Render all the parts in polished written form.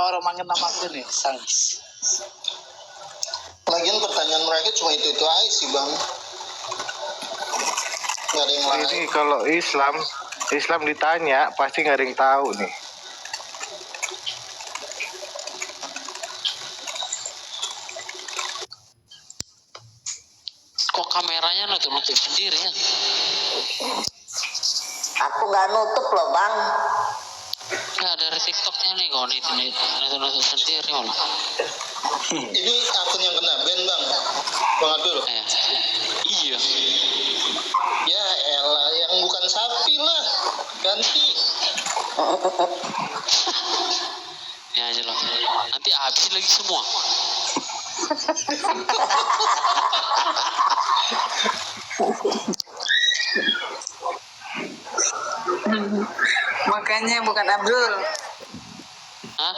orang manggil nama aku nih, Sangis. Lagian pertanyaan mereka cuma itu aja sih bang. Gak ada yang lain. Ini kalau Islam ditanya pasti nggak ada yang tahu nih. Kok kameranya nutup sendiri ya? Aku nggak nutup loh bang. Nah dari TikToknya nih kok nutup sendiri malah. Ini akun yang kena ban bang. Bang Abdul. Iya. Ya elah, yang bukan sapi lah. Ganti. Ini aja loh. Nanti habis lagi semua. Makanya bukan Abdul. Hah?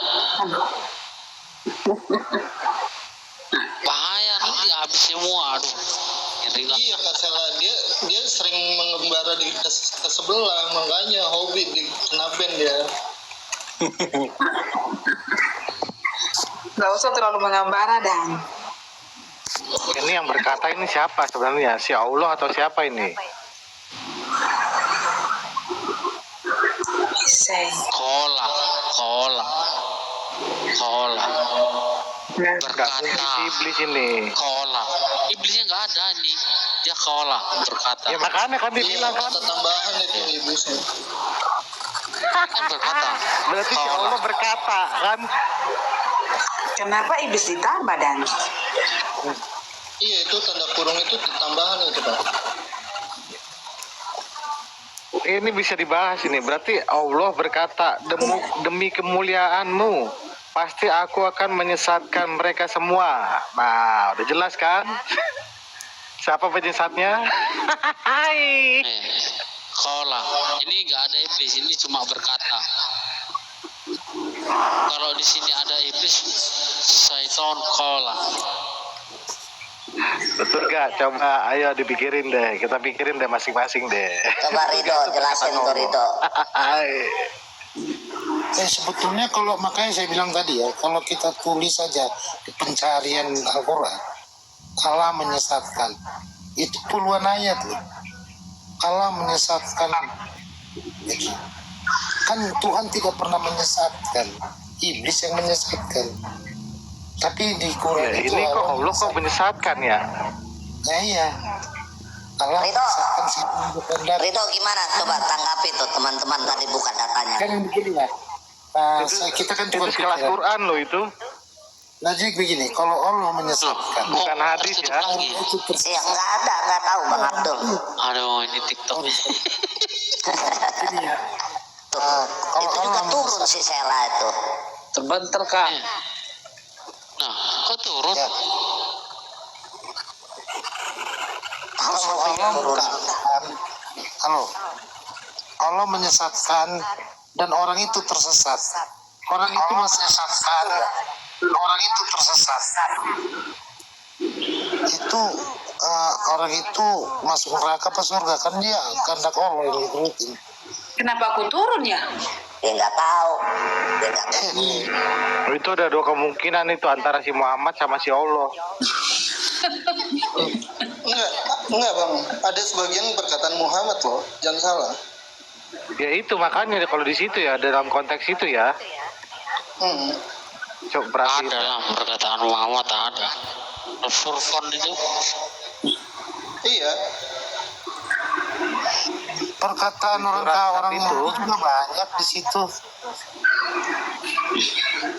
Bahaya nanti habis semua. Aduh. Ngeri lah. Iya Kak Sela, dia sering mengembara di ke sebelah, makanya hobi di kena ban dia. Gak usah terlalu mengambara dan. Ini yang berkata ini siapa sebenarnya? Si Allah atau siapa ini? Kola. Berkata iblis ini. Kola. Iblisnya nggak ada nih. Dia kola berkata. Ya makanya kan dibilang kan. Kata tambahan itu iblisnya. Kan berkata. Berarti si Allah berkata kan. Kenapa iblis ditambah dan? Iya itu tanda kurung itu tambahan itu Pak. Ini bisa dibahas ini. Berarti Allah berkata demi kemuliaanmu pasti aku akan menyesatkan mereka semua. Nah, udah jelas kan? Siapa penyesatnya? Hai. Kola. Ini nggak ada iblis. Ini cuma berkata. Kalau di sini ada iblis, syaitan kola. Betul gak? Coba ayo dipikirin deh. Kita pikirin deh masing-masing deh. Coba Rido jelasin tuh Rido. Sebetulnya kalau makanya saya bilang tadi ya, kalau kita tulis saja di pencarian Al-Quran, Allah menyesatkan, itu puluhan ayat loh. Allah menyesatkan, kan Tuhan tidak pernah menyesatkan, iblis yang menyesatkan. Tapi di Quran Ya, itu ini kok Allah kok menyesatkan ya? Ya iya. Allah Rido. menyesatkan si pendatang. Rido gimana? Coba tanggapi tuh teman-teman tadi buka datanya. Kan yang begini lah. Kita kan cuma Itu kelas pikiran. Quran loh itu. Nah jadi begini, kalau Allah menyesatkan, Bukan hadis ya. Allah itu Iya nggak tahu Bang Abdul. Aduh, ini TikTok nih. ini ya. Kalau Itu juga Allah turun si Sela itu. Terbanter kak. Nah, kok turun? Ya. Tahu Kalau semua Allah turun. Allah menyesatkan dan orang itu tersesat. Orang itu menyesatkan, orang itu tersesat. Itu orang itu masuk neraka apa surga kan dia kehendak Allah yang diturutin. Kenapa aku turun ya? Dia nggak tahu. Dia nggak tahu. Itu ada dua kemungkinan itu antara si Muhammad sama si Allah. Enggak bang, ada sebagian perkataan Muhammad loh, jangan salah. Ya itu makanya kalau di situ ya dalam konteks itu ya. Coba perhatiin. Ada lah perkataan Muhammad ada. Furqan itu. Iya. Perkataan orang itu juga banyak di situ.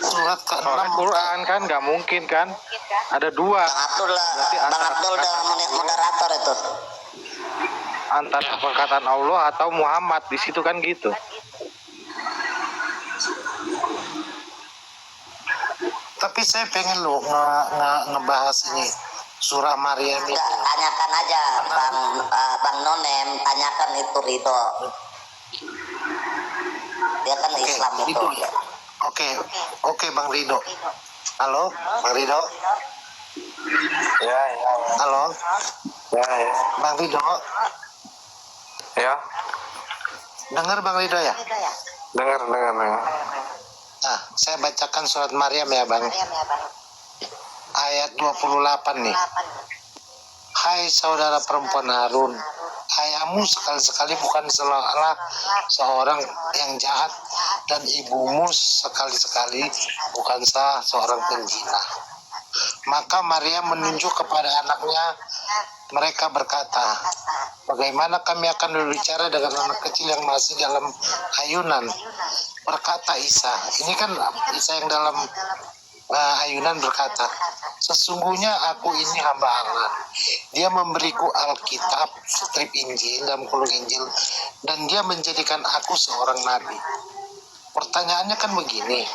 Surat ke-6 Quran kan nggak mungkin kan? Ada dua Bang Abdul udah moderator itu. antara perkataan Allah atau Muhammad di situ kan gitu. Tapi saya pengen lo ngebahas ini surah Maryam ini. Enggak, tanyakan aja Bang Nonem, tanyakan itu Rido. Dia kan Islam itu. Rido ya. Oke Bang Rido. Halo Bang Rido. Ya. Halo Ya. Bang Rido. Ya. Dengar Bang Rido ya? Dengar. Nah, saya bacakan surat Maryam ya Bang. Ayat 28 nih. Hai saudara perempuan Harun, ayahmu sekali-sekali bukan seorang yang jahat, dan ibumu sekali-sekali bukan seorang penjina. Maka Maryam menunjuk kepada anaknya. Mereka berkata, bagaimana kami akan berbicara dengan anak kecil yang masih dalam ayunan? Berkata Isa, ini kan Isa yang dalam ayunan berkata, sesungguhnya aku ini hamba Allah. Dia memberiku Alkitab, strip Injil dan kulung Injil, dan dia menjadikan aku seorang nabi. Pertanyaannya kan begini,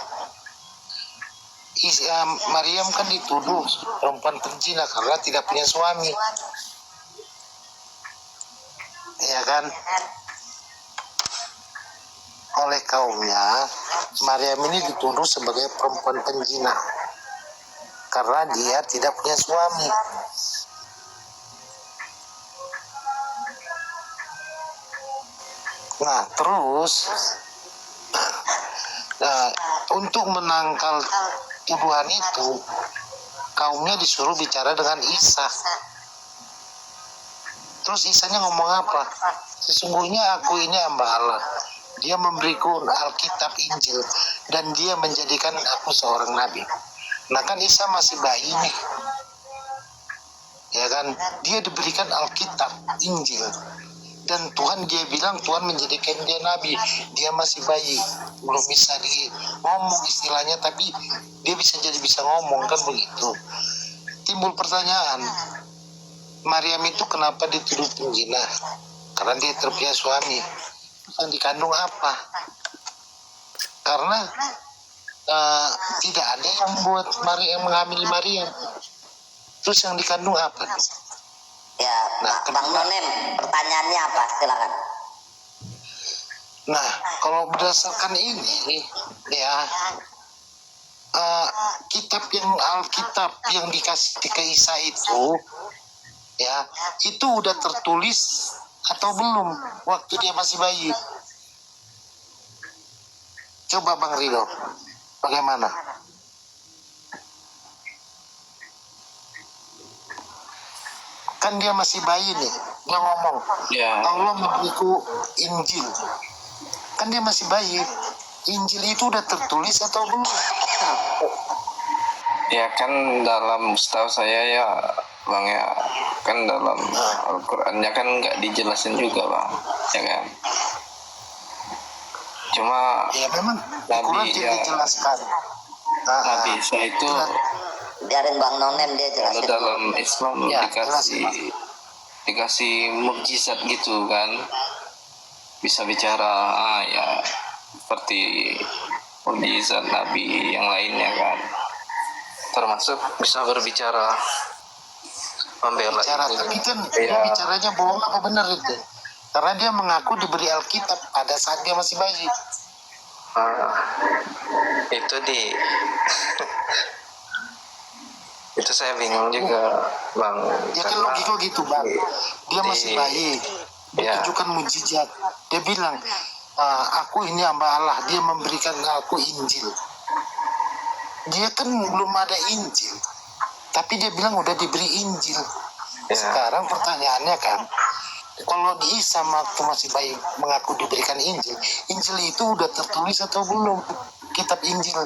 Maryam kan dituduh perempuan penzina karena tidak punya suami, ya kan? Oleh kaumnya, Maryam ini dituduh sebagai perempuan penzina karena dia tidak punya suami. Nah, terus untuk menangkal tuduhan itu, kaumnya disuruh bicara dengan Isa. Terus Isanya ngomong apa? Sesungguhnya aku ini hamba Allah. Dia memberiku Alkitab Injil, dan dia menjadikan aku seorang nabi. Nah kan Isa masih bayi nih, ya kan? Dia diberikan Alkitab Injil, dan Tuhan dia bilang Tuhan menjadikan dia nabi. Dia masih bayi, belum bisa ngomong istilahnya, tapi dia bisa ngomong, kan begitu. Timbul pertanyaan, Maryam itu kenapa dituduh penjina? Karena dia terpunya suami. Yang dikandung apa? Karena tidak ada yang buat Maryam menghamili Maryam. Terus yang dikandung apa? Ya, Nah, Bang Nonem, pertanyaannya apa? Silakan. Nah, kalau berdasarkan ini, ya, Alkitab yang dikasih ke Isa itu, ya, itu udah tertulis atau belum waktu dia masih bayi? Coba Bang Rido, bagaimana? Kan dia masih bayi nih, dia ngomong, Allah memberiku Injil. Kan dia masih bayi, Injil itu udah tertulis atau belum? Ya kan dalam setahu saya ya Bang ya, kan dalam Al-Qur'annya kan nggak dijelasin juga Bang, ya kan? Cuma Ya memang Nabi, Al-Quran tidak dijelaskan. Nabi Isa itu Biarin Bang Nonem dia kalau jelasin. dalam Islam Ya, dikasih mukjizat gitu kan, bisa bicara ya seperti mukjizat Nabi yang lainnya kan, termasuk bisa berbicara, membela Bicara, ibu. tapi kan dia bicaranya bohong apa benar itu? Karena dia mengaku diberi Alkitab pada saat dia masih bayi. Itu itu saya bingung juga Bang. Ya kan logika gitu Bang. Dia masih bayi, dia Ya. tunjukkan mujizat. Dia bilang, aku ini hamba Allah. Dia memberikan aku Injil. Dia kan belum ada Injil, tapi dia bilang udah diberi Injil. Ya. Sekarang pertanyaannya kan, kalau di Isa waktu masih bayi mengaku diberikan Injil, Injil itu udah tertulis atau belum? Kitab Injil.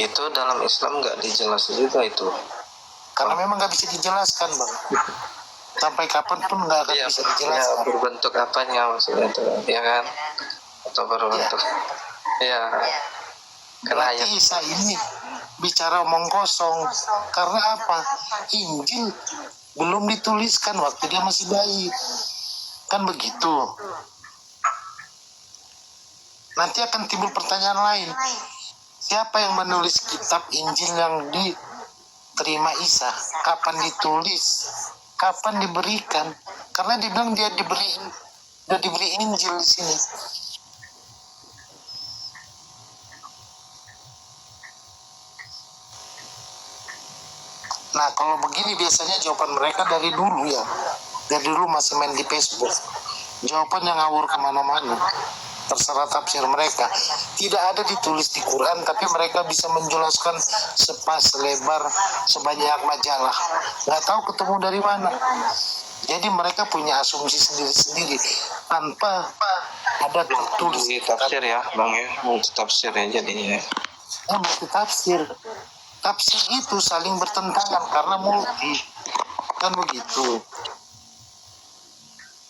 Itu dalam Islam nggak dijelasin juga itu. Karena memang nggak bisa dijelaskan Bang. Sampai kapanpun nggak akan bisa dijelaskan. Berbentuk apanya maksudnya itu, ya kan? Atau berbentuk, ya. Karena Berarti Isa ini bicara omong kosong. Karena apa? Injil belum dituliskan waktu dia masih bayi. Kan begitu. Nanti akan timbul pertanyaan lain. Siapa yang menulis kitab Injil yang diterima Isa? Kapan ditulis? Kapan diberikan? Karena dia bilang dia udah diberi Injil di sini. Nah kalau begini biasanya jawaban mereka dari dulu ya. Dari dulu masih main di Facebook. Jawaban yang ngawur kemana-mana. terserah tafsir mereka. Tidak ada ditulis di Quran, tapi mereka bisa menjelaskan selebar sebanyak majalah. Nggak tahu ketemu dari mana. Jadi mereka punya asumsi sendiri-sendiri tanpa ada tertulis. Multi tafsir ya bang ya, multi tafsir ya jadinya. Multi tafsir. Tafsir itu saling bertentangan karena multi, kan begitu.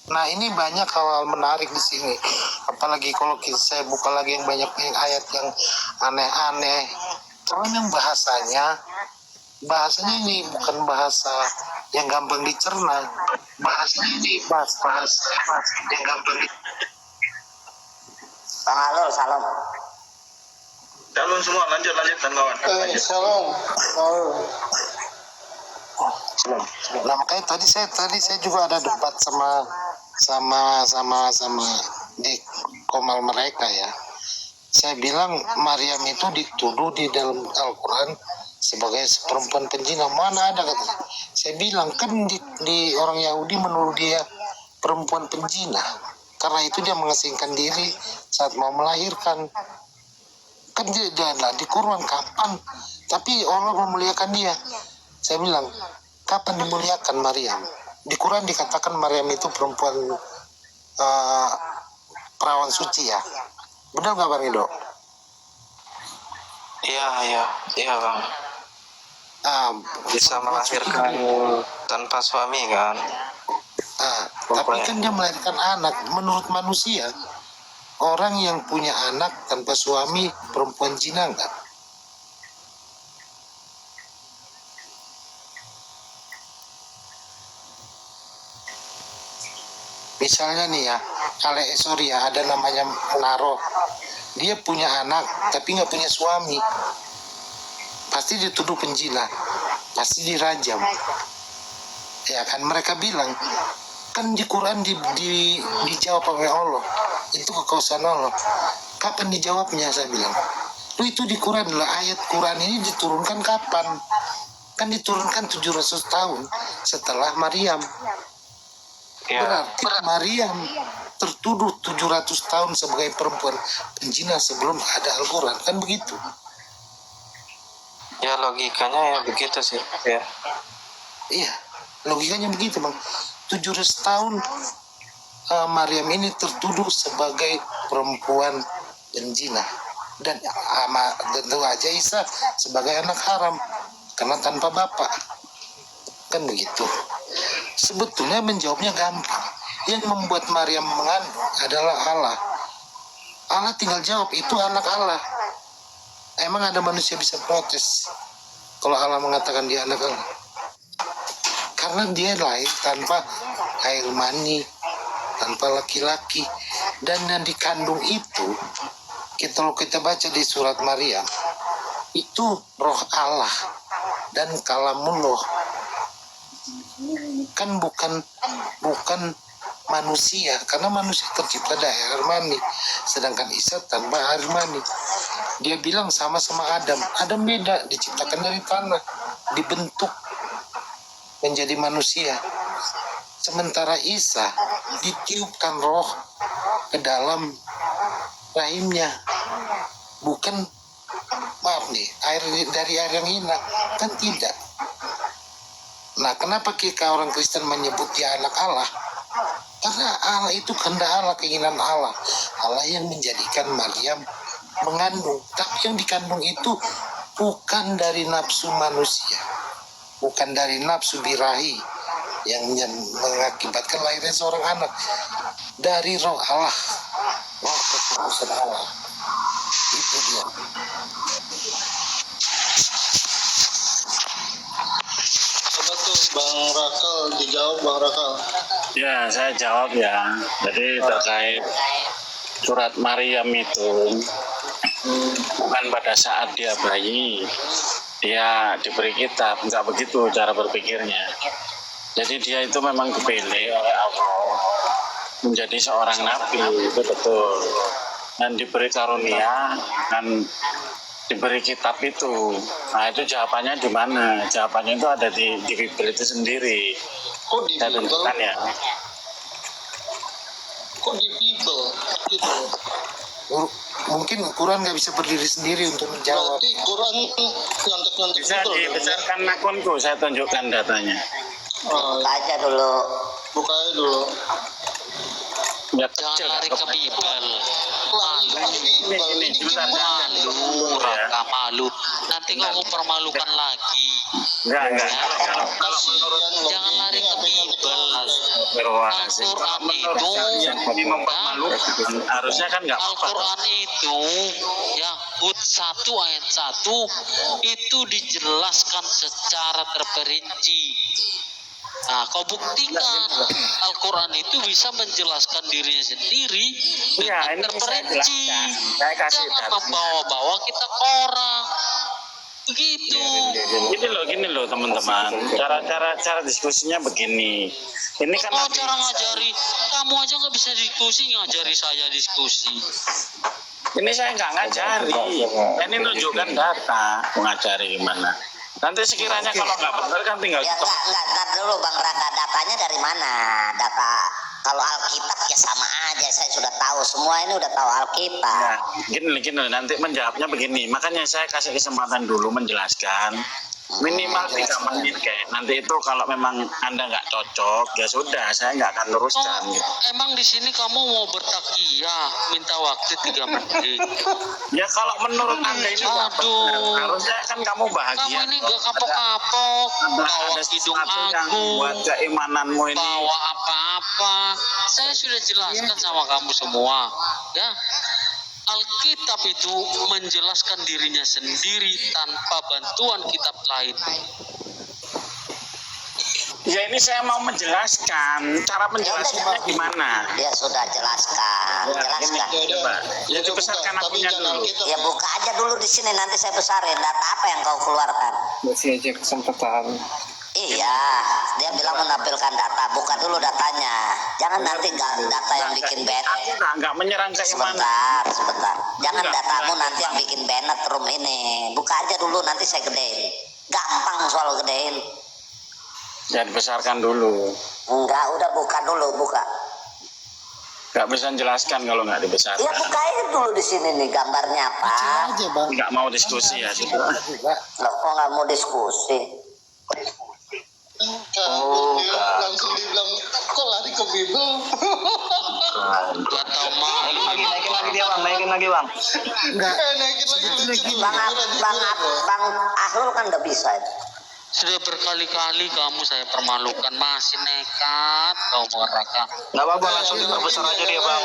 Nah ini banyak hal-hal menarik di sini. Apalagi kalau saya buka lagi yang banyak yang ayat yang aneh-aneh. Karena yang bahasanya ini bukan bahasa yang gampang dicerna. Bahasanya ini bahasa yang gampang Bang Alul, salam. Shalom semua, lanjut kawan. Salam. Nah makanya tadi saya juga ada debat sama di komal mereka ya. Saya bilang Maryam itu dituduh di dalam Al-Quran sebagai perempuan penjina. Mana ada kata? Saya bilang kan di orang Yahudi menuduh dia perempuan penjina. Karena itu dia mengasingkan diri saat mau melahirkan. Kan dia di Quran kapan? Tapi Allah memuliakan dia. Saya bilang, kapan dimuliakan Maryam? Di Quran dikatakan Maryam itu perempuan perawan suci ya. Benar nggak Bang Edo? Iya bang. Bisa melahirkan tanpa suami kan. Tapi kan dia melahirkan anak. Menurut manusia, orang yang punya anak tanpa suami perempuan zina enggak? Misalnya nih ya, ada namanya Munaro. Dia punya anak tapi nggak punya suami. Pasti dituduh penjina, pasti dirajam. Ya kan mereka bilang, kan di Quran dijawab oleh Allah. Itu kekuasaan Allah. Kapan dijawabnya saya bilang? Itu di Quran lah, ayat Quran ini diturunkan kapan? Kan diturunkan 700 tahun setelah Maryam. Berarti Maryam tertuduh 700 tahun sebagai perempuan penjina sebelum ada Al-Quran. Kan begitu? Ya logikanya ya begitu sih ya. Iya, logikanya begitu Bang. 700 tahun Maryam ini tertuduh sebagai perempuan penjina. Dan tentu aja Isa sebagai anak haram karena tanpa bapak. Kan begitu. Sebetulnya menjawabnya gampang. Yang membuat Maryam mengandung adalah Allah. Allah tinggal jawab, itu anak Allah. Emang ada manusia bisa protes kalau Allah mengatakan dia anak Allah? Karena dia lahir tanpa air mani, tanpa laki-laki. Dan yang dikandung itu, kalau kita baca di surat Maryam, itu roh Allah dan kalamullah. Kan bukan manusia, karena manusia tercipta dari air mani, sedangkan Isa tanpa air mani. Dia bilang sama-sama Adam beda, diciptakan dari tanah, dibentuk menjadi manusia. Sementara Isa ditiupkan roh ke dalam rahimnya, bukan air dari air yang hina, kan tidak. Nah, kenapa kita orang Kristen menyebut dia anak Allah? Karena Allah itu kehendak Allah, keinginan Allah. Allah yang menjadikan Maryam mengandung. Tapi yang dikandung itu bukan dari nafsu manusia. Bukan dari nafsu birahi yang mengakibatkan lahirnya seorang anak. Dari roh Allah. Roh kekudusan Allah. Itu dia. Bang Rakal, dijawab Bang Rakal. Ya, saya jawab ya. Jadi terkait surat Maryam itu bukan pada saat dia bayi, dia diberi kitab, nggak begitu cara berpikirnya. Jadi dia itu memang dipilih oleh Allah menjadi seorang nabi, itu betul. Dan diberi karunia dan diberi kitab itu. Nah itu jawabannya di mana? Jawabannya itu ada di Bible itu sendiri. Kok di Bible? Ya. Kok di Bible? Gitu. Mungkin Quran nggak bisa berdiri sendiri untuk menjawab. Berarti Quran nyontek-nyontek Bisa betul. dibesarkan akunku, saya tunjukkan datanya. Oh, Buka aja dulu. buka aja dulu. Ya Jangan kecil. lari ke Bible. Malu. Ini sebentar, gimana? Malu, Raka, malu. Nanti kamu permalukan lagi. Enggak. Kasihan loh. Jangan lari ke Bible. Berwarasi. Al-Quran Menurut itu, kalian ini mempermalukan. Harusnya kan nggak apa-apa. Al-Quran itu, ya, Hud 1 ayat 1 itu dijelaskan secara terperinci. Nah, kau buktikan Al-Quran itu bisa menjelaskan dirinya sendiri Iya, dengan ini saya terperinci. jelaskan. Saya kasih Jangan datanya. membawa-bawa kita ke orang. Begitu. Gini loh teman-teman. Cara diskusinya begini. Ini kan Kau cara ngajari, kamu aja nggak bisa diskusi, ngajari saya diskusi. ini saya nggak ngajari. Ini nunjukkan data, mengajari gimana. Nanti sekiranya kalau nggak benar kan tinggal Ya enggak, ntar dulu Bang Raka, datanya dari mana? Data kalau Alkitab ya sama aja, saya sudah tahu semua ini, udah tahu Alkitab. Nah, gini nanti menjawabnya begini. Makanya saya kasih kesempatan dulu menjelaskan minimal 3 menit kayak. Nanti itu kalau memang Anda nggak cocok, ya sudah, saya nggak akan luruskan. Oh, Gitu. emang di sini kamu mau bertakiyah, minta waktu 3 menit. Ya kalau menurut Anda ini nggak Aduh. benar, harusnya kan kamu bahagia. Kamu ini gak kapok-kapok, bawa Ada hidung sesuatu yang aku, buat keimananmu ini. bawa apa-apa. Saya sudah jelaskan sama kamu semua, ya. Alkitab itu menjelaskan dirinya sendiri tanpa bantuan kitab lain. Ya ini saya mau menjelaskan cara menjelaskannya gimana. Ya sudah, jelaskan. Ini, coba. Ya Coba dibesarkan buka, tapi akunya jangan dulu. Alkitab. Ya buka aja dulu di sini, nanti saya besarin. Data apa yang kau keluarkan? Masih aja kesempatan. Iya, dia bilang menampilkan data. Buka dulu datanya. Jangan nanti data yang bikin bad. Aku nggak menyerang keimanan. Sebentar. Jangan Enggak. datamu nanti yang bikin banned room ini. Buka aja dulu, nanti saya gedein. Gampang soal gedein. Ya dibesarkan dulu. Enggak, udah buka dulu, buka. Nggak bisa jelaskan kalau nggak dibesarkan. Ya bukain dulu di sini nih gambarnya apa. Baca aja bang. Nggak mau diskusi ya sudah. Juga. Loh, kok nggak mau diskusi? Dia langsung dibilang, kok lari ke Bible? Gak tau malu. Naikin lagi bang. Enggak. Naikin lagi lucu tuh. Bang Ahlul kan udah bisa itu. Sudah berkali-kali kamu saya permalukan, masih nekat kau Raka. Nggak apa-apa, langsung diperbesar aja dia bang.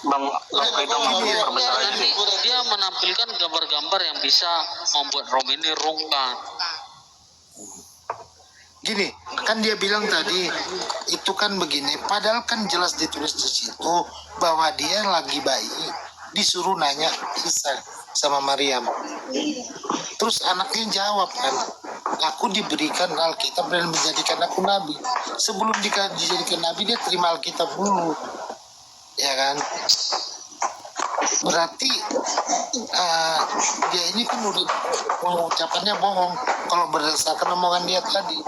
Bang Frida mau diperbesar aja. Nanti dia menampilkan gambar-gambar yang bisa membuat Rom ini rungkat. Gini, kan dia bilang tadi itu kan begini, padahal kan jelas ditulis di situ bahwa dia lagi bayi, disuruh nanya Isa sama Maryam. Terus anaknya jawab kan, aku diberikan Alkitab dan menjadikan aku nabi. Sebelum dijadikan nabi dia terima Alkitab dulu, ya kan? Berarti dia ini kan udah ucapannya bohong kalau berdasarkan omongan dia tadi.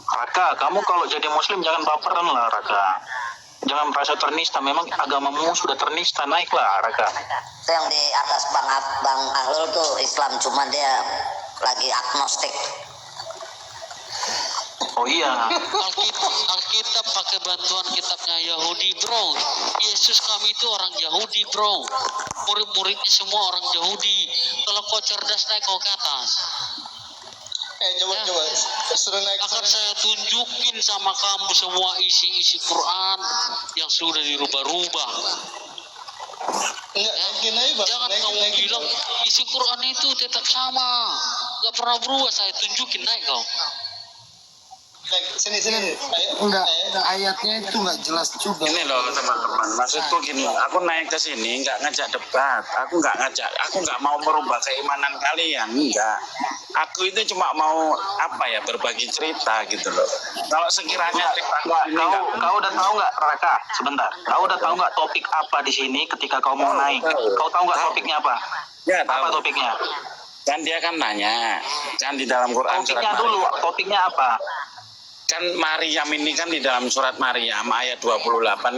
Raka, kamu kalau jadi muslim jangan baperan lah Raka. Jangan merasa ternista, memang agamamu sudah ternista, naiklah Raka. Itu yang di atas Bang Ahlul tuh Islam, cuma dia lagi agnostik. Oh iya, Alkitab pakai bantuan kitabnya Yahudi bro. Yesus kami itu orang Yahudi bro. Murid-muridnya semua orang Yahudi. Kalau kau cerdas naik kau ke atas. Coba suruh naik. Akan saya tunjukin sama kamu semua isi-isi Quran yang sudah dirubah-rubah. Enggak, naikin aja bang. Jangan kamu bilang isi Quran itu tetap sama, gak pernah berubah. Saya tunjukin, naik kau. Naik, sini. Ayo. Enggak, ayatnya itu enggak jelas juga. Ini loh teman-teman, maksudku gini, aku naik ke sini nggak ngajak debat, aku nggak mau merubah keimanan kalian, enggak. Aku itu cuma mau berbagi cerita gitu loh. Kalau sekiranya kau udah tahu nggak Raka? Sebentar, kau udah tahu nggak topik apa di sini ketika kau mau naik? Kau tahu nggak topiknya apa? Ya, Apa tahu. topiknya? Kan dia kan nanya, kan di dalam Quran Topiknya surat dulu, Maryam. topiknya apa? kan Maryam ini kan di dalam surat Maryam ayat 28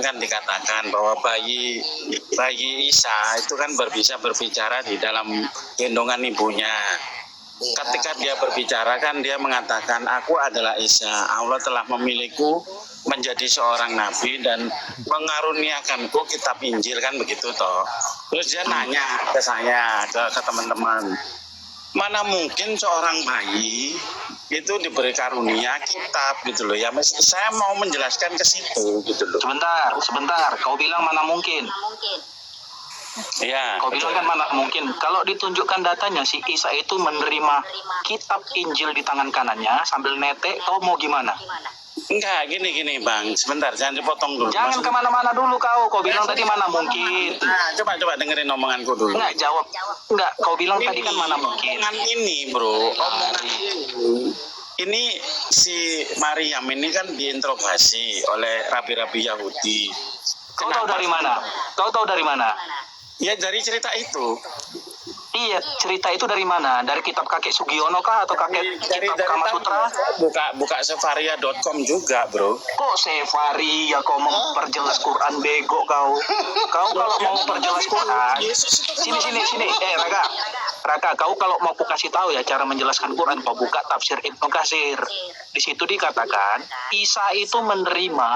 kan dikatakan bahwa bayi Isa itu kan bisa berbicara di dalam gendongan ibunya. Ketika dia berbicara kan dia mengatakan, aku adalah Isa, Allah telah memilihku menjadi seorang nabi dan mengaruniakanku kitab Injil, kan begitu toh. Terus dia nanya ke saya, ke teman-teman, mana mungkin seorang bayi itu diberi karunia kitab gitu loh ya. Saya mau menjelaskan ke situ gitu loh. Sebentar, kau bilang mana mungkin? Ya, Kau bilang kan mana mungkin. Kalau ditunjukkan datanya si Isa itu menerima kitab Injil di tangan kanannya sambil netek, kau mau gimana? enggak, gini Bang, sebentar, jangan dipotong dulu. Jangan kemana-mana dulu kau bilang tadi mana mungkin. Nah, coba dengerin omonganku dulu. Enggak jawab. Enggak, kau bilang tadi kan mana mungkin. Omongan ini bro, omongan ini si Maryam ini kan diinterogasi oleh rabi-rabi Yahudi. Kau tahu dari mana? Ya dari cerita itu. Iya, cerita itu dari mana? Dari kitab kakek Sugiono kah atau kakek kitab Kamasutra? Buka sefaria.com juga, bro. Kok Sefaria kau mau perjelas Quran bego kau? Kau kalau mau perjelas Quran, sini. Raka, kau kalau mau kasih tahu ya cara menjelaskan Quran, kau buka tafsir Ibnu Katsir. Di situ dikatakan Isa itu menerima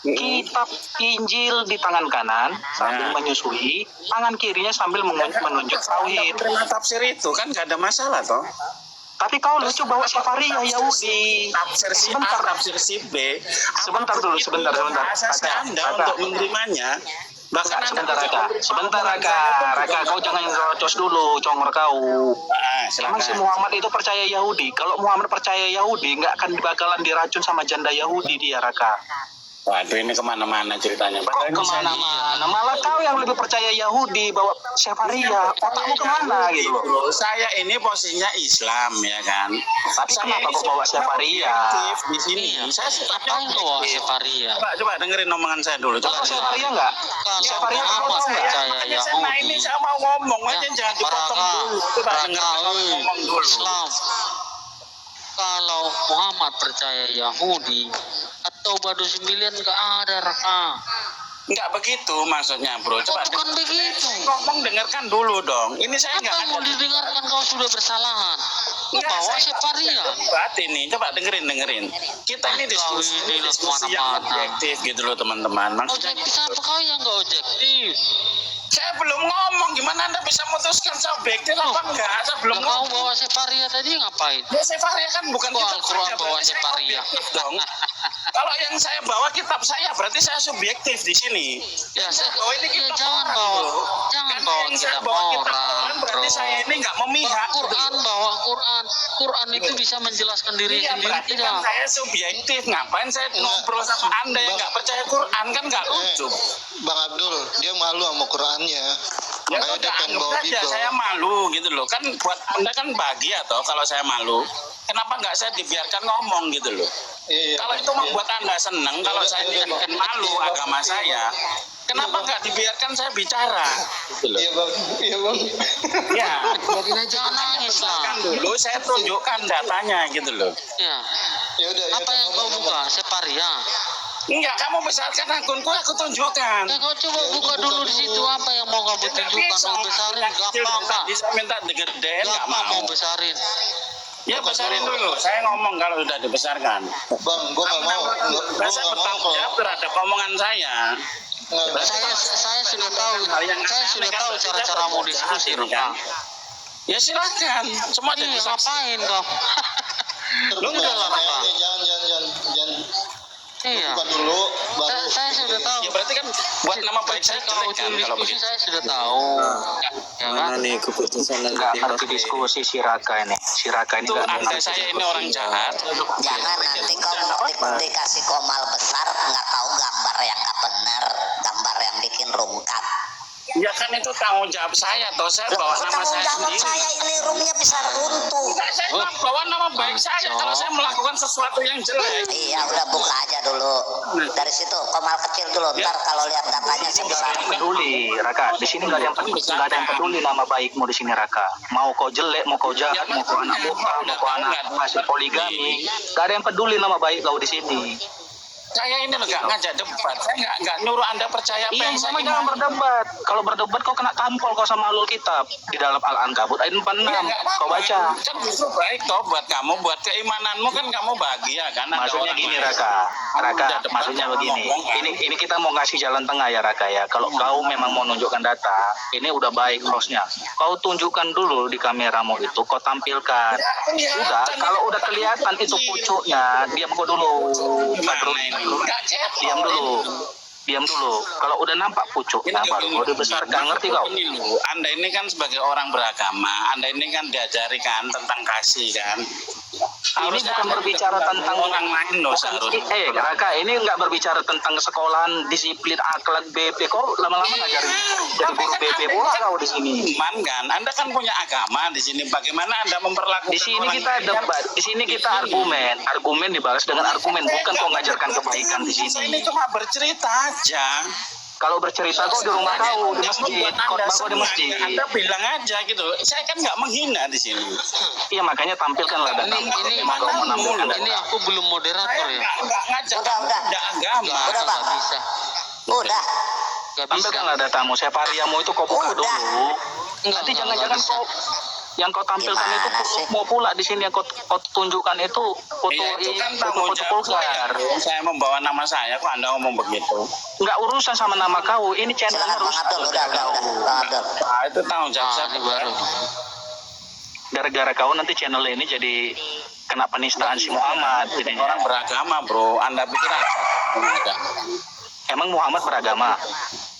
kitab Injil di tangan kanan sambil menyusui, tangan kirinya sambil menunjuk tauhid. Terima tafsir itu kan gak ada masalah toh. Tapi kau lucu bawa Sefaria Yahudi. Tafsir si A, tafsir si B. Sebentar. Asas Anda untuk menerimanya. Bahkan Sebentar Raka, kau jangan rocos dulu, congor kau. Emang si Muhammad itu percaya Yahudi? Kalau Muhammad percaya Yahudi, nggak akan bakalan diracun sama janda Yahudi dia, Raka. Waduh, ini kemana-mana ceritanya. Kok kemana-mana? Malah kau yang lebih percaya Yahudi, bawa Sefaria. Otakmu kemana gitu loh? Saya ini posisinya Islam ya kan. Tapi kenapa kau bawa Sefaria? Di sini. Saya Ngapain kau bawa Sefaria? Coba dengerin omongan saya dulu. Kau Sefaria nggak? Sefaria kau tahu nggak? Percaya Yahudi. Saya mau ngomong aja, jangan dipotong dulu. Coba dengerin ngomong dulu. Islam. Kalau Muhammad percaya Yahudi atau Badu 9 gak ada Raka. Enggak begitu maksudnya bro. Coba bukan begitu. Ngomong dengarkan dulu dong. Ini saya Apa yang mau didengarkan, kau sudah bersalahan. Kau bawa Sefaria. Buat ini, coba dengerin. Kita ini diskusi yang objektif gitu loh teman-teman. Objektif apa kau yang gak objektif? Saya belum ngomong, gimana Anda bisa memutuskan saya objektif apa enggak? Saya belum Kau ngomong. bawa Sefaria tadi ngapain? Ya Sefaria kan bukan Kok kitab Al-Quran saya, bawa berarti saya Sefaria? objektif dong. Kalau yang saya bawa kitab saya, berarti saya subjektif di sini. Ya, Bawa ini kitab jangan orang, bawa, bro. jangan Karena bawa yang saya kitab bawa kitab orang, berarti bro. saya ini nggak memihak. Bawa Quran. Quran itu bisa menjelaskan diri Iya, sendiri berarti tidak? kan saya subjektif. Ngapain saya ngobrol sama Anda yang nggak percaya Quran, kan nggak lucu. Bang Abdul, dia malu sama Qurannya. Ya Makanya dia udah, pengen anggap bawa saja Bible. saya malu gitu loh. Kan buat Anda kan bahagia toh kalau saya malu. Kenapa nggak saya dibiarkan ngomong gitu loh? Iya, Kalau itu membuat Anda senang, kalau saya dibiarkan malu agama saya, kenapa nggak dibiarkan saya bicara? Gitu loh. Iya bang. Ya, Jangan nangis lah. kan dulu saya tunjukkan datanya gitu loh. Ya. Ya udah. Apa yang kau buka? Sefaria. Enggak, kamu besarkan akunku, aku tunjukkan. Ya, kau coba buka dulu di situ apa yang mau kamu tunjukkan. Mau besarin gampang kak. Bisa minta digedein, nggak Gampang mau mau. besarin. Ya besarin dulu. Saya ngomong kalau sudah dibesarkan. Bang, gue nggak mau. Gue Saya nggak mau bertanggung kalau. jawab terhadap omongan saya. Saya sudah tahu. Saya sudah tahu cara-cara mau diskusi, Raka. Ya silakan. Semua jadi Iya, saksi. ngapain kau? Lu enggak lah, Pak. Jangan. Iya. Buka dulu. Baru. Saya sudah tahu. Ya berarti kan buat nama baik saya Kalau jelek kan ujung kalau diskusi begitu. saya sudah tahu. Ya kan? nih keputusan Nggak ngerti diskusi si Raka ini. Si Raka ini Itu nggak anda ngerti. saya ini orang jahat. Jangan nanti kau dikasih komal besar nggak tahu gambar yang nggak benar, gambar yang bikin rungkat. Ya kan itu tanggung jawab saya toh, saya bawa Loh, nama tanggung saya jawab sendiri. saya ini roomnya bisa runtuh. Saya bawa nama baik saya kalau saya melakukan sesuatu yang jelek. Iya, udah buka aja dulu. Dari situ komal kecil dulu. Ntar kalau lihat datanya sebesar. Peduli, Raka. Di sini nggak ada yang peduli nama baikmu di sini, Raka. Mau kau jelek, mau kau jahat, mau kau anak buka, mau kau anak hasil poligami, nggak ada yang peduli nama baik kau di sini. Saya ini loh nggak ngajak debat, saya nggak nyuruh Anda percaya apa Iya, yang saya memang jangan berdebat. Kalau berdebat kau kena tampol kau sama Alul Kitab di dalam Al-Ankabut ayat 46. Iya, nggak apa-apa. Kau baca. Kan justru baik toh buat kamu, buat keimananmu kan kamu bahagia kan. Ada Maksudnya orang gini, lain. Raka. Udah debat, Maksudnya kamu begini. ngomong, kan? Ini kita mau ngasih jalan tengah ya, Raka ya. Kalau kau memang mau nunjukkan data, ini udah baik hostnya. Kau tunjukkan dulu di kameramu itu, kau tampilkan. Udah, kalau udah kelihatan itu pucuknya, diam kau dulu. Badrul. Nggak cetok. Diam dulu. Kalau udah nampak pucuknya, baru mau dibesarkan. Ngerti kau? Anda ini kan sebagai orang beragama, Anda ini kan diajari kan tentang kasih kan. Ini bukan berbicara tentang orang lain loh seharusnya. Raka, ini nggak berbicara tentang sekolahan, disiplin, akhlak, BP. Kok lama-lama ngajarin jadi guru BP pula kau di sini? Iman kan, Anda kan punya agama di sini. Bagaimana Anda memperlakukan? Di sini orang kita lain? debat, di sini kita argumen dibalas dengan argumen, bukan kau ngajarkan kebaikan di Saya sini. ini cuma bercerita aja. Kalau bercerita kau di rumah kau di masjid, khotbah kau di masjid. Anda bilang aja gitu. Saya kan nggak menghina di sini. Iya, makanya tampilkanlah data. Ini Kau menampilkan data. ini aku belum moderator Saya ya. nggak ngajak Udah. tidak agama. Udah, Bang. Nggak bisa. Udah. Nggak bisa. Tampilkanlah datamu, sevariamu itu kau buka Udah. dulu. Nanti jangan-jangan bisa. kau yang kau tampilkan Gimana itu sih? mau pula di sini yang kau tunjukkan itu foto Iya, itu kan tanggung foto jawab saya. vulgar. Saya membawa nama saya, kok Anda ngomong begitu? Nggak urusan sama nama kau, ini channelnya Silakan Bang rusak. Abdul, udah. Bang Abdul. Nah, itu tanggung jawab Ah, saya. ini baru. Gara-gara kau nanti channel ini jadi kena penistaan si Muhammad. Jadi Orang beragama, bro. Anda pikir apa? Beragama. emang Muhammad beragama?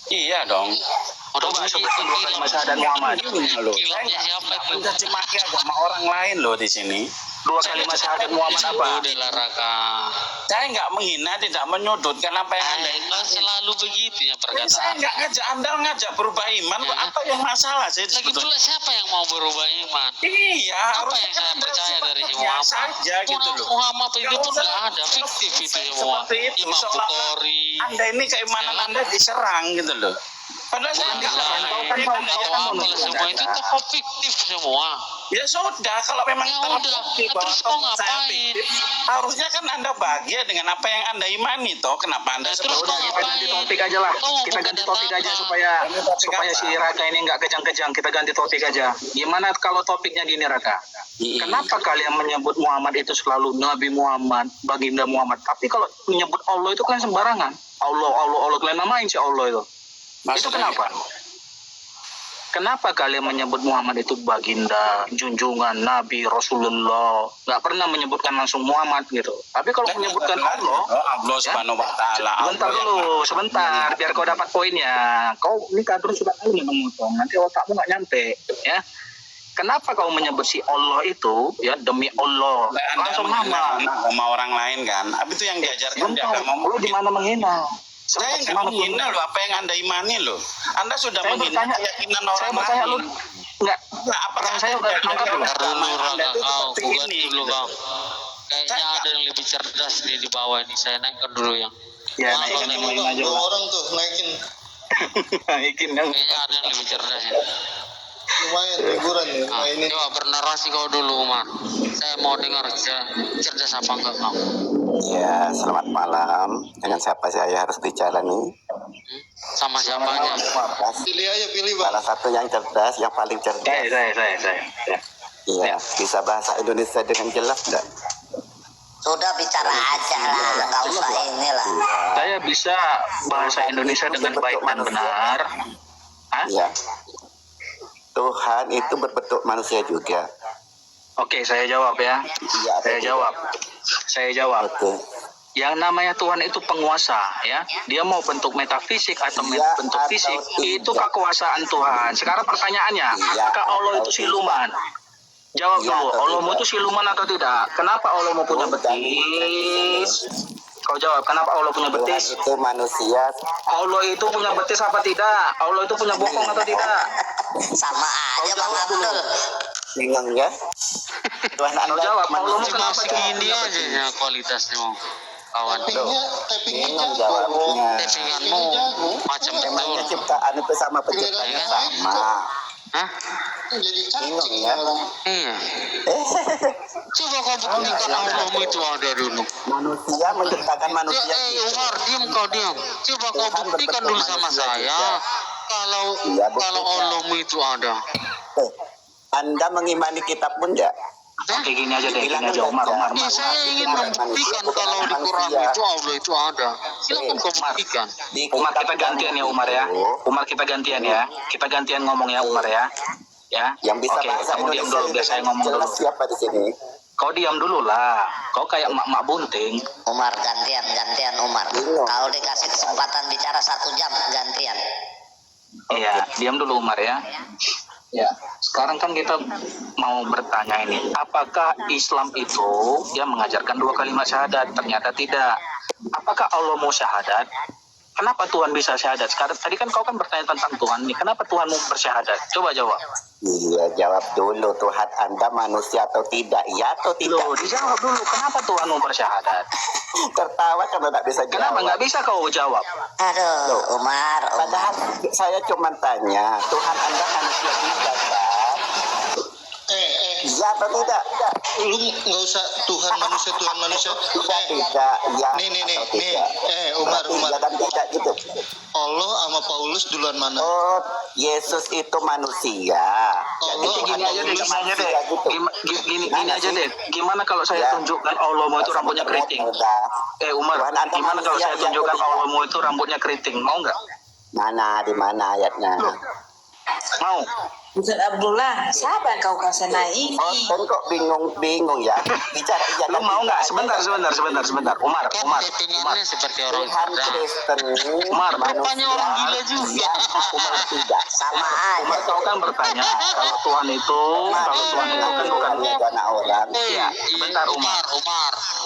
Iya dong. Coba sebutkan dua kalimat syahadat Muhammad. Kilatnya siapa itu? Mencaci maki agama orang lain loh di sini. Dua kalimat syahadat Muhammad apa? Udah lah Raka. Saya nggak menghina, tidak menyudutkan apa yang Anda Anda selalu begitu ya Saya perkataan. nggak ngajak Anda ngajak berubah iman. Ya. Apa yang masalah sih? Lagi pula siapa yang mau berubah iman? Iya. Apa harusnya yang kan saya Anda percaya dari sifatnya Muhammad? saja gitu loh. Muhammad itu Nggak pun usah nggak ada, fiktif itu semua. seperti itu. Imam Seolah-olah Bukhari. Anda ini keimanan Anda diserang gitu loh. Padahal saya nggak Semua itu tokoh fiktif semua. Ya sudah, kalau memang Ya terbukti udah, bahwa terus kau tokoh saya ngapain? fiktif, harusnya kan Anda bahagia dengan apa yang Anda imani toh. Kenapa Anda Nah, terus seperti kau itu? Kita ganti topik aja lah. Kau mau Kita buka ganti data topik aja apa? supaya si Raka ini nggak kejang-kejang. Kita ganti topik aja. Gimana kalau topiknya gini, Raka? Kenapa kalian menyebut Muhammad itu selalu Nabi Muhammad, baginda Muhammad? Tapi kalau menyebut Allah itu kan sembarangan. Allah. Kalian namain si Allah itu. Itu kenapa? Kenapa kalian menyebut Muhammad itu baginda, junjungan, Nabi, Rasulullah? Nggak pernah menyebutkan langsung Muhammad gitu. Tapi kalau menyebutkan Allah, Allah Subhanahu wa taala. sebentar, biar kau dapat poinnya. Kau ini kadrun sudah tahu nih memotong, nanti otakmu nggak nyampe, ya. Kenapa kau menyebut si Allah itu, ya demi Allah, Anda langsung menghina nama. agama orang lain kan? Habis itu yang diajarkan di Sebentar, agama lu di mana menghina? Saya nggak menghina loh apa yang Anda imani loh. Anda sudah Saya menghina bertanya- keyakinan Saya orang bertanya lu, lain. nggak? Nah, apakah Saya udah nangkap Anda lu. Ntar dulu Anda Raka, itu kau seperti bukan ini, dulu gitu. kau. Kayaknya ada yang lebih cerdas di bawah ini. Saya naikkan dulu yang. Ya, Wah, naikin kau dulu aja Dua lah. orang tuh naikin Naikin yang Kayaknya ada yang lebih cerdas ya. lumayan hiburan ya. Ah, Mainin. coba bernarasi kau dulu, Umar. Saya mau dengar cerdas apa enggak kau. Ya, selamat malam. Dengan siapa saya harus bicara nih? Sama siapanya. Pilih aja, pilih bang. Salah satu yang cerdas, yang paling cerdas. saya. Iya, bisa bahasa Indonesia dengan jelas enggak? Sudah bicara aja lah, nggak usah inilah. Saya bisa bahasa Indonesia dengan baik dan benar. Hah? Iya. Tuhan itu berbentuk manusia juga. Oke, saya jawab ya. Iya, Saya jawab. Oke. Yang namanya Tuhan itu penguasa, ya. Dia mau bentuk metafisik atau Iya bentuk atau fisik, tidak. itu kekuasaan Tuhan. Sekarang pertanyaannya, Iya apakah Allah atau itu siluman? Jawab Iya dulu, atau Allahmu tidak. itu siluman atau tidak? Kenapa Allahmu punya Bukan. betis? Kau jawab, kenapa Allah punya Tuhan betis? itu manusia. Allah itu punya betis apa tidak? Allah itu punya bokong atau tidak? Sama aja Bang Abdul. Bingung ya? Tuhan Kau Anda jawab, Allah manusia. kenapa Cuma segini aja ya kualitasnya kawan. Tappingnya Bingung jago. jawabnya. Tappinganmu macam Memangnya betul. ciptaan itu sama penciptanya sama. Hah? Jadi cacing Bingung ya? orang. Iya. Coba kau buktikan Allahmu itu ada dulu. Manusia menciptakan Ya, manusia. Umar, diam kau diam. Coba kau Tuhan buktikan berbentuk dulu sama manusia saya. juga. Kalau Iya, kalau buktikan. Allahmu itu ada. Anda mengimani kitab pun enggak? Hah? Oke, gini aja deh, gini Bilang aja Umar. Ya, saya ingin membuktikan kalau di Quran itu Allah itu ada. Silakan kau buktikan. Umar, kita gantian ya Umar ya. Umar, kita gantian ya. Kita gantian ngomong ya Umar ya. Ya. Yang bisa Oke, bahasa kamu diam Indonesia dulu, biar saya ngomong dulu. jelas siapa di sini? Kau diam dulu lah. Kau kayak mak-mak bunting. Umar gantian Umar. Bingung. Kau dikasih kesempatan bicara 1 jam gantian. Iya, diam dulu Umar ya. Ya, sekarang kan kita mau bertanya ini, apakah Islam itu dia mengajarkan 2 kalimat syahadat? Ternyata tidak. Apakah Allah mau syahadat? Kenapa Tuhan bisa syahadat? Sekarang tadi kan kau kan bertanya tentang Tuhan nih. Kenapa Tuhan mau bersyahadat? Coba jawab. Iya, jawab dulu. Tuhan Anda manusia atau tidak? Iya atau tidak? Loh, dijawab dulu. Kenapa Tuhan mau bersyahadat? Tertawa karena tidak bisa jawab. Kenapa nggak bisa kau jawab? Aduh, Umar. Padahal saya cuma tanya, Tuhan Anda manusia juga kan? Iya atau tidak? Lu nggak usah Tuhan manusia. Tidak, ya Nih, atau nih. tidak? Umar. Iya dan tidak gitu. Allah sama Paulus duluan mana? Oh, Yesus itu manusia. Jadi Allah Tuhan Gini aja deh, itu gini aja deh. manusia gitu. Gini aja deh. Gimana kalau saya Ya. tunjukkan Allahmu itu rambutnya keriting? Udah. Umar, Tuhan Anda gimana kalau manusia, saya ya, tunjukkan atau tidak? Allahmu itu rambutnya keriting? Mau nggak? Mana di mana ayatnya? Mau. Ustaz Abdullah, siapa yang kau kasih naik? Oh, kan kok bingung ya? Bicara iya Lu dan mau tidak nggak? aja. Sebentar. Umar. Kan tappingannya seperti orang Tuhan cerdas. Kristen, Umar, rupanya orang gila juga. ya, Umar tidak. Sama Umar, aja. kau kan bertanya kalau Tuhan itu kan bukan itu anak orang. Iya, sebentar, Umar.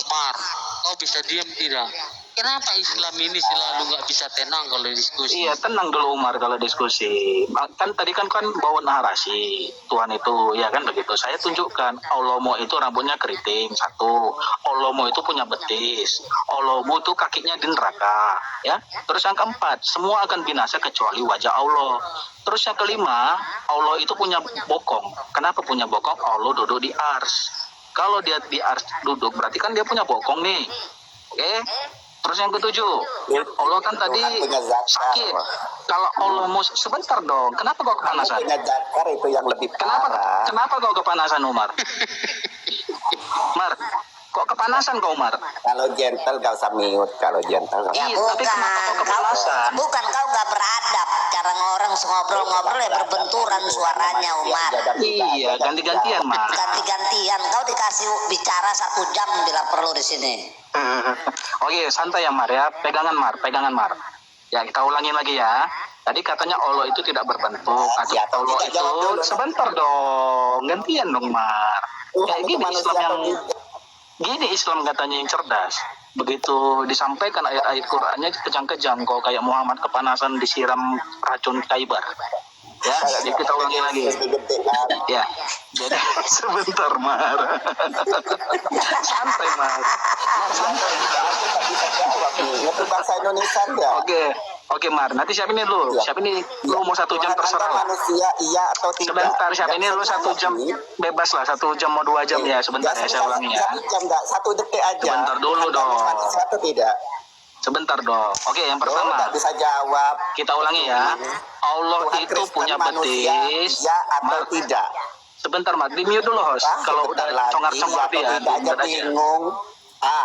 Umar, kau bisa diam tidak? Kenapa Islam ini selalu nggak bisa tenang kalau diskusi? Iya, tenang dulu Umar kalau diskusi. Kan tadi kan bawa narasi Tuhan itu, ya kan begitu. Saya tunjukkan Allahmu itu rambutnya keriting, 1. Allahmu itu punya betis. Allahmu itu kakinya di neraka, ya. Terus yang keempat, semua akan binasa kecuali wajah Allah. Terus yang kelima, Allah itu punya bokong. Kenapa punya bokong? Allah duduk di ars. Kalau dia di ars duduk, berarti kan dia punya bokong nih. Oke? Terus yang ketujuh, Allah kan tadi punya zakar. sakit. Kalau Allah mau sebentar dong, kenapa kau kepanasan? Punya zakar itu yang lebih parah. Kenapa kau kepanasan Umar? Mar, kok kepanasan kau Umar? Kalau gentle gak usah mute. Kalau gentle Ya Iya, tapi kenapa kau kepanasan? bukan kau gak beradab. Cara orang ngobrol-ngobrol ya berbenturan suaranya Umar. Iya, ganti-gantian Mar. Ganti-gantian. Kau dikasih bicara 1 jam bila perlu di sini. Oke, santai ya Mar ya. Pegangan Mar. Ya, kita ulangin lagi ya. Tadi katanya Allah itu tidak berbentuk. Atau Allah Kita jawab itu dulu. sebentar dong. Gantian dong Mar. Tuhan itu manusia atau tidak? Gini Islam katanya yang cerdas. Begitu disampaikan ayat-ayat Qur'annya kejang-kejang kok kayak Muhammad kepanasan disiram racun Khaybar. Ya, jadi kita ulangi lagi. Ya, jadi sebentar Mar. Santai Mar. Ngerti bahasa Indonesia enggak? Oke Mar. Nanti siap ini lu. Siap ini lu mau 1 jam Tuhan terserah. Anda manusia iya atau tidak? Sebentar, siap ini lu 1 jam bebas lah. 1 jam mau 2 jam ya. Sebentar ya saya ulangi ya. 1 jam enggak? 1 detik aja. Sebentar dulu Anda dong. manusia atau tidak? Sebentar dong. Oke, yang Lo pertama. nggak bisa jawab. Kita ulangi ya. Allah Tuhan itu Kristen punya manusia, betis. iya atau Mar, tidak? sebentar Mar, di mute dulu host. Kalau udah congar-congar iya dia, atau tidak aja di-mute aja. bingung.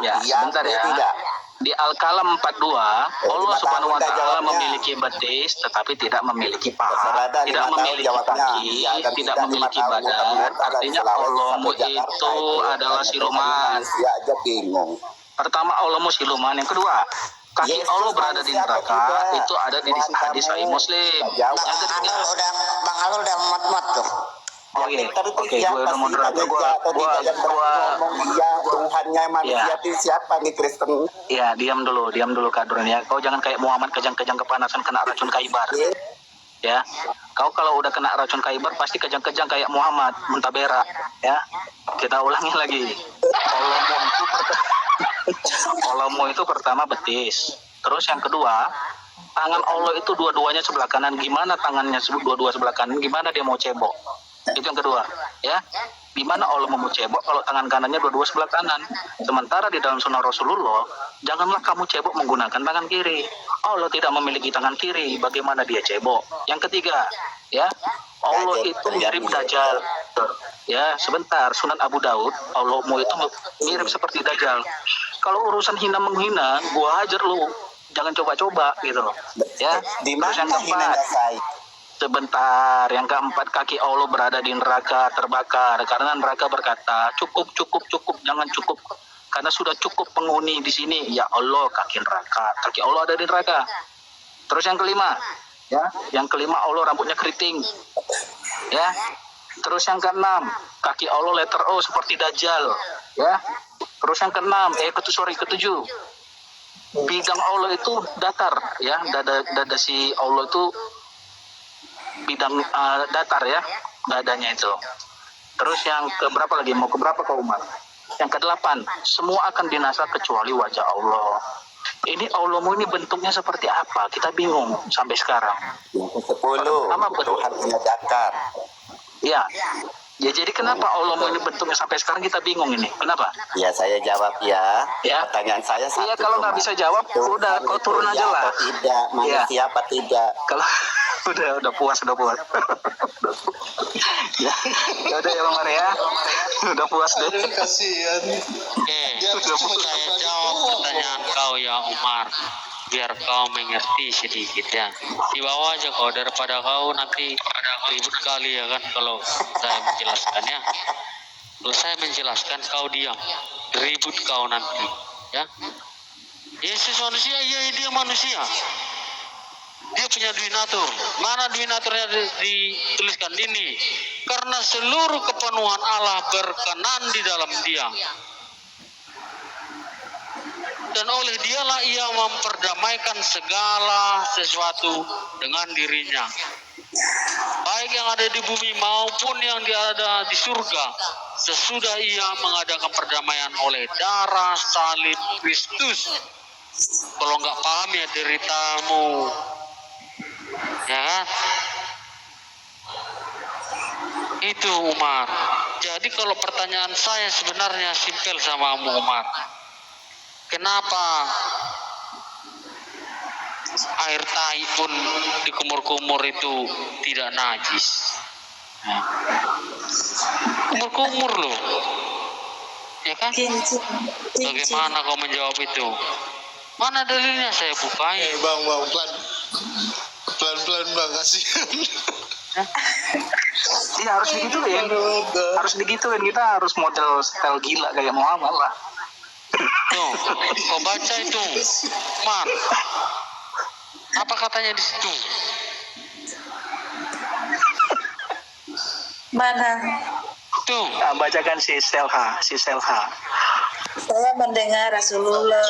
Ya, Iya sebentar atau ya. tidak? Di Al-Kalam 42, Allah 5 Subhanahu wa tahun dah taala jawabnya. memiliki betis tetapi tidak memiliki paha, Terserah dah, tidak 5 tahun memiliki jawabnya. kaki, Ya, dan tidak tidak memiliki 5 tahun badan. muter-muter dari Artinya Sulawesi Allahmu sampai Jakarta itu adalah Hanya siluman. manusia aja bingung. Pertama, Allahmu siluman. Yang kedua, kaki Yesus Allah berada di manusia atau neraka. tidak? Itu ada di Tuhan hadis kamu Sahih Muslim. sudah jawab. Yang ketiga, Bang Alul udah mot-mot tuh. Oh iya. Pintar itu Oke, gue siapa udah sih? moderator. Tanya atau tidak yang berani ngomong dia Tuhannya manusia Iya. itu siapa nih Kristen? Ya, diam dulu Kak Duran ya. Kau jangan kayak Muhammad kejang-kejang kepanasan kena racun kaibar. Ya, kau kalau udah kena racun kaibar pasti kejang-kejang kayak Muhammad muntabera. Ya, kita ulangi lagi. Olomo itu pertama betis. Terus yang kedua, tangan Allah itu dua-duanya sebelah kanan. Gimana tangannya dua-dua sebelah kanan? Gimana dia mau cebok? Itu yang kedua, ya. Gimana Allah mau cebok kalau tangan kanannya dua-dua sebelah kanan? Sementara di dalam sunnah Rasulullah, janganlah kamu cebok menggunakan tangan kiri. Allah tidak memiliki tangan kiri, bagaimana dia cebok? Yang ketiga, ya, Allah itu mirip Dajjal. Ya, sebentar, Sunan Abu Daud, Allahmu itu mirip seperti Dajjal. Kalau urusan hina menghina, gua hajar lu. Jangan coba-coba gitu loh. Ya. Di Terus yang mana hina keempat, saya? sebentar, yang keempat, kaki Allah berada di neraka terbakar karena neraka berkata cukup, jangan cukup, karena sudah cukup penghuni di sini. Ya Allah, kaki Allah ada di neraka. Terus yang kelima, ya, Allah rambutnya keriting, ya. Terus yang keenam, kaki Allah letter O seperti Dajjal, ya. Terus yang ketujuh, bidang Allah itu datar, ya, dada si Allah itu bidang datar, ya, dadanya itu. Terus yang keberapa lagi? Mau keberapa kau Umar? Yang ke-8, semua akan binasa kecuali wajah Allah. Ini Allahmu ini bentuknya seperti apa? Kita bingung sampai sekarang. Yang ke-10, Tuhan punya zakar. Ya. Ya, jadi kenapa Allahmu ini bentuknya sampai sekarang kita bingung ini? Kenapa? Ya saya jawab ya. Ya. Pertanyaan saya satu. Iya, kalau nggak cuma. bisa jawab, Tuhan udah kau turun itu aja ya lah. atau tidak, manusia apa tidak? Kalau udah puas. Ya, udah ya Bang Maria. Udah puas deh. Aduh, kasihan. Dia Oke, cuma saya jawab jawab doang, pertanyaan kau ya Umar, biar kau mengerti sedikit ya. Di bawah aja kau, daripada kau nanti ribut kali ya kan kalau saya menjelaskan ya. Kalau saya menjelaskan kau diam, ribut kau nanti ya. Yesus manusia, iya dia manusia. Dia punya duinatur. Mana duinaturnya dituliskan ini? Karena seluruh kepenuhan Allah berkenan di dalam dia. Dan oleh dialah ia memperdamaikan segala sesuatu dengan dirinya. Baik yang ada di bumi maupun yang ada di surga. Sesudah ia mengadakan perdamaian oleh darah salib Kristus. Kalau nggak paham ya deritamu. Ya kan? Itu Umar. Jadi kalau pertanyaan saya sebenarnya simpel sama Umar. Kenapa air tai pun di kumur-kumur itu tidak najis? Kumur-kumur loh. Ya kan? Bagaimana kau menjawab itu? Mana dalilnya saya bukain? Bang, pelan-pelan bang, kasihan. Iya, harus digituin. Harus digituin, kita harus model style gila kayak Muhammad lah. Tuh, kau baca itu, Mar. Apa katanya di situ? Mana? Tuh, Bacakan si Selha. Saya mendengar Rasulullah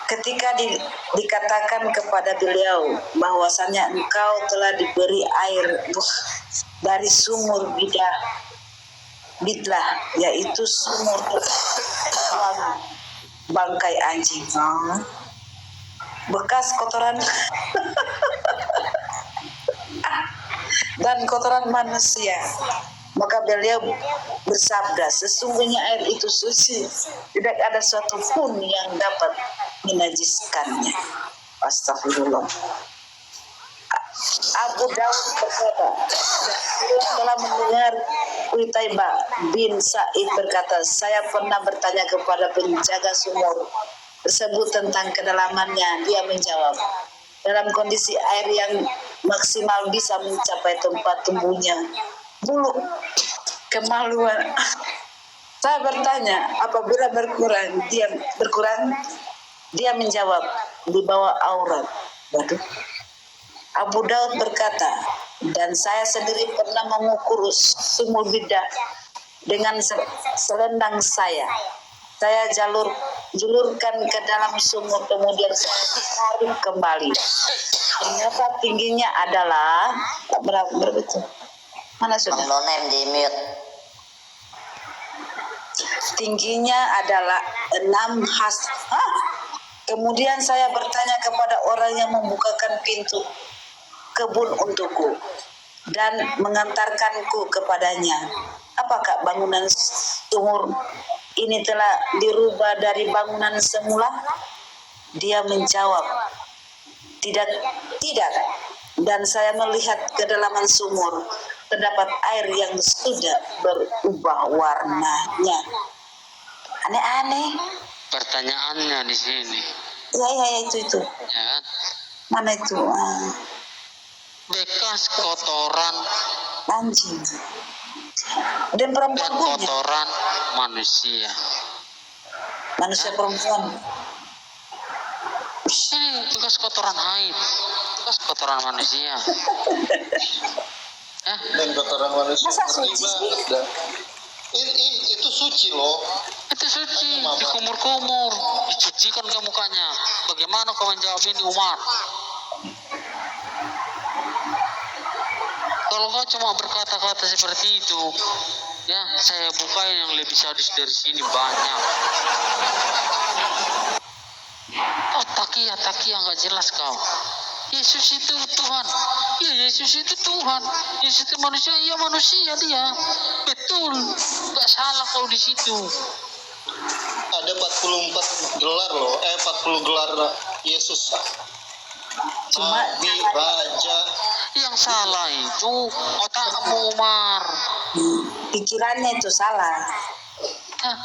ketika dikatakan kepada beliau bahwasannya engkau telah diberi air dari sumur bidlah, yaitu sumur bangkai anjing, bekas kotoran dan kotoran manusia. Maka beliau bersabda, sesungguhnya air itu suci, tidak ada suatu pun yang dapat menajiskannya. Astagfirullah. Abu Daud berkata, dan telah mendengar Utaibah bin Sa'id berkata, saya pernah bertanya kepada penjaga sumur tersebut tentang kedalamannya. Dia menjawab, dalam kondisi air yang maksimal bisa mencapai tempat tumbuhnya bulu kemaluan. Saya bertanya, apabila berkurang, dia menjawab, di bawah aurat. Waduh. Abu Daud berkata, Dan saya sendiri pernah mengukur sumur bidak dengan selendang saya. Saya julurkan ke dalam sumur, kemudian saya tarik kembali. Ternyata tingginya adalah berapa itu? Mana sudah? Bang Donem di mute. Tingginya adalah 6 has. Kemudian saya bertanya kepada orang yang membukakan pintu kebun untukku dan mengantarkanku kepadanya, apakah bangunan sumur ini telah dirubah dari bangunan semula? Dia menjawab, tidak. Dan saya melihat kedalaman sumur, terdapat air yang sudah berubah warnanya. Aneh-aneh. Pertanyaannya di sini, Ya itu. ya kan? Mana itu? Bekas kotoran Anjing. Dan perempuan dan punya. kotoran manusia. Manusia perempuan. Ini bekas kotoran haid, bekas kotoran manusia. Dan kotoran manusia Masa ngeri suci banget dah. Itu suci loh. Itu suci, dikumur-kumur, dicucikan ke mukanya. Bagaimana kau menjawab ini, Umar? Kalau kau cuma berkata-kata seperti itu, ya saya bukain yang lebih sadis dari sini banyak. Oh, takia nggak jelas kau. Yesus itu Tuhan. Ya, Yesus itu Tuhan. Yesus itu manusia. Iya, manusia dia. Betul. Nggak salah kau di situ. Ada 44 gelar loh. 40 gelar Yesus. Nabi, Raja. Yang salah itu otakmu, Umar. Pikirannya itu salah. Nah,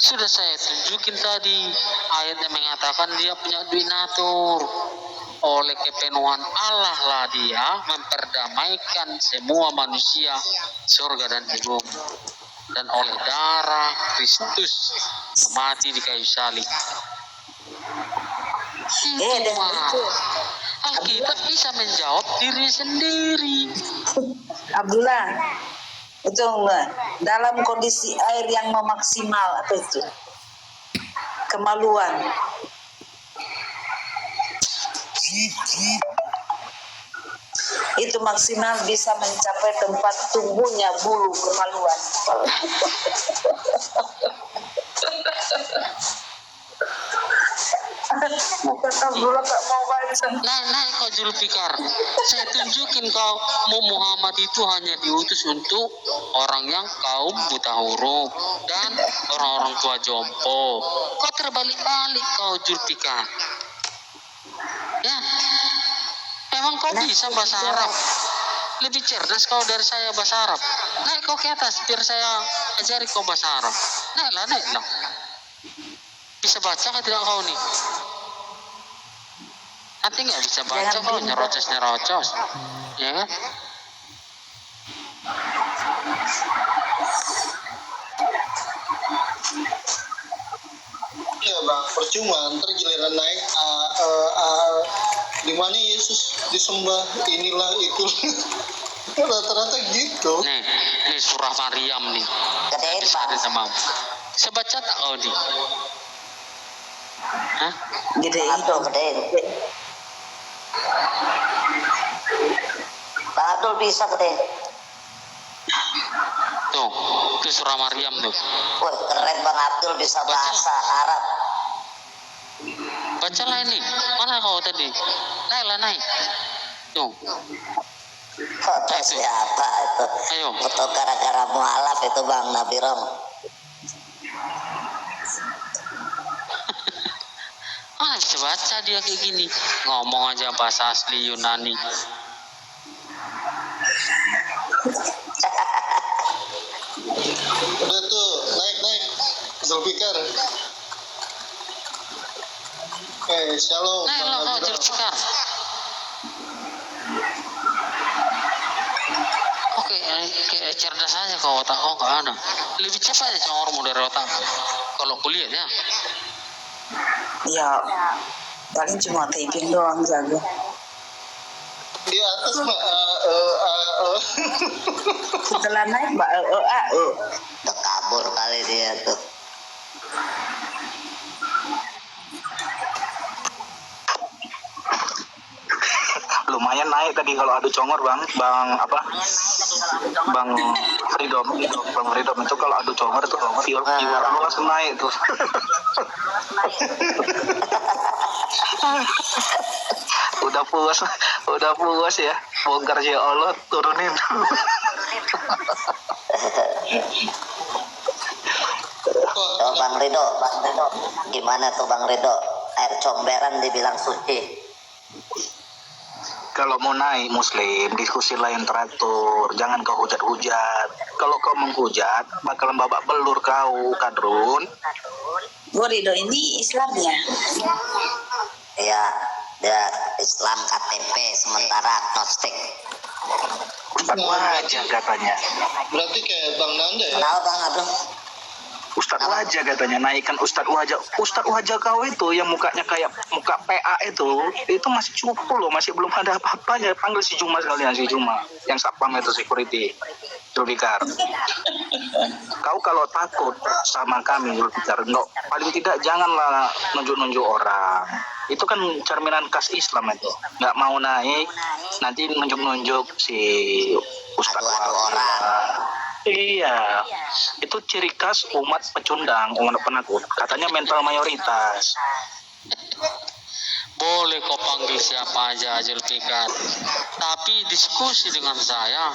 sudah saya tunjukin tadi ayat yang mengatakan dia punya donatur. Oleh kepenuhan Allah lah dia memperdamaikan semua manusia surga dan di bumi. Dan oleh darah Kristus mati di kayu salib. Dan Itu itu Alkitab bisa menjawab diri sendiri. Abdullah, itu enggak dalam kondisi air yang memaksimal apa itu? Kemaluan. Itu maksimal bisa mencapai tempat tumbuhnya bulu kemaluan. Bukan Abdullah tak mau baca. Naik kau Zulfikar. Saya tunjukin kau Muhammad itu hanya diutus untuk orang yang kaum buta huruf dan orang-orang tua jompo. Kau terbalik-balik kau Zulfikar. Ya, memang kau bisa bahasa Arab. Lebih cerdas kau dari saya bahasa Arab. Naik kau ke atas biar saya ajari kau bahasa Arab. Naiklah. Bisa baca kan tidak kau nih? Nanti nggak bisa baca kau nyerocos. Ya kan? Ya bang, percuma. Ntar giliran naik di mana Yesus disembah, inilah itu. Rata-rata gitu. Nih surah Maryam nih. Gedein Pak. Ada sama. Bisa baca tak kau nih? Hah? Gedein. Bang Abdul bisa gedein. Tuh surah Maryam tuh. Wah, keren Bang Abdul bisa bahasa Arab. Bacalah ini. Mana kau tadi? Naik. Tuh. Foto siapa itu? Ayo. Foto gara-gara mualaf itu Bang Nabi Rom. Bisa baca dia kayak gini. Ngomong aja bahasa asli Yunani. Udah tuh, naik. Zulfikar. Shalom. Naiklah kau Zulfikar. Oke, cerdas aja kau otak kau nggak ada. Lebih cepat aja sama orang modern otak. Kalau kuliah ya. Ya, paling cuma typing doang jago. Di atas Setelah naik Mbak, Udah kabur kali dia tuh. Lumayan naik tadi kalau adu congor bang apa bang Freedom itu kalau adu congor itu viewer lu langsung naik tuh. udah puas ya bongkar ya Allah turunin. Oh, Bang Rido, gimana tuh Bang Rido? Air comberan dibilang suci. Kalau mau naik muslim, diskusi lain teratur, jangan kau hujat-hujat. Kalau kau menghujat, bakalan babak belur kau, Kadrun. Bu Rido ini Islamnya. Ya, dia Islam KTP sementara agnostik. Ustaz wajah katanya. Berarti kayak Bang Nanda ya? Kenapa Bang Abdul? Ustaz wajah katanya, naikkan Ustaz wajah. Ustaz wajah kau itu yang mukanya kayak muka PA itu masih cupu loh, masih belum ada apa-apanya. Panggil si Juma sekalian, si Juma yang satpam itu security. Zulfikar, kau kalau takut sama kami Zulfikar, paling tidak janganlah nunjuk-nunjuk orang. Itu kan cerminan khas Islam itu. Nggak mau naik, nanti nunjuk-nunjuk si Ustaz orang. Iya, itu ciri khas umat pecundang, umat penakut. Katanya mental mayoritas. Boleh kau panggil siapa aja Zulfikar, tapi diskusi dengan saya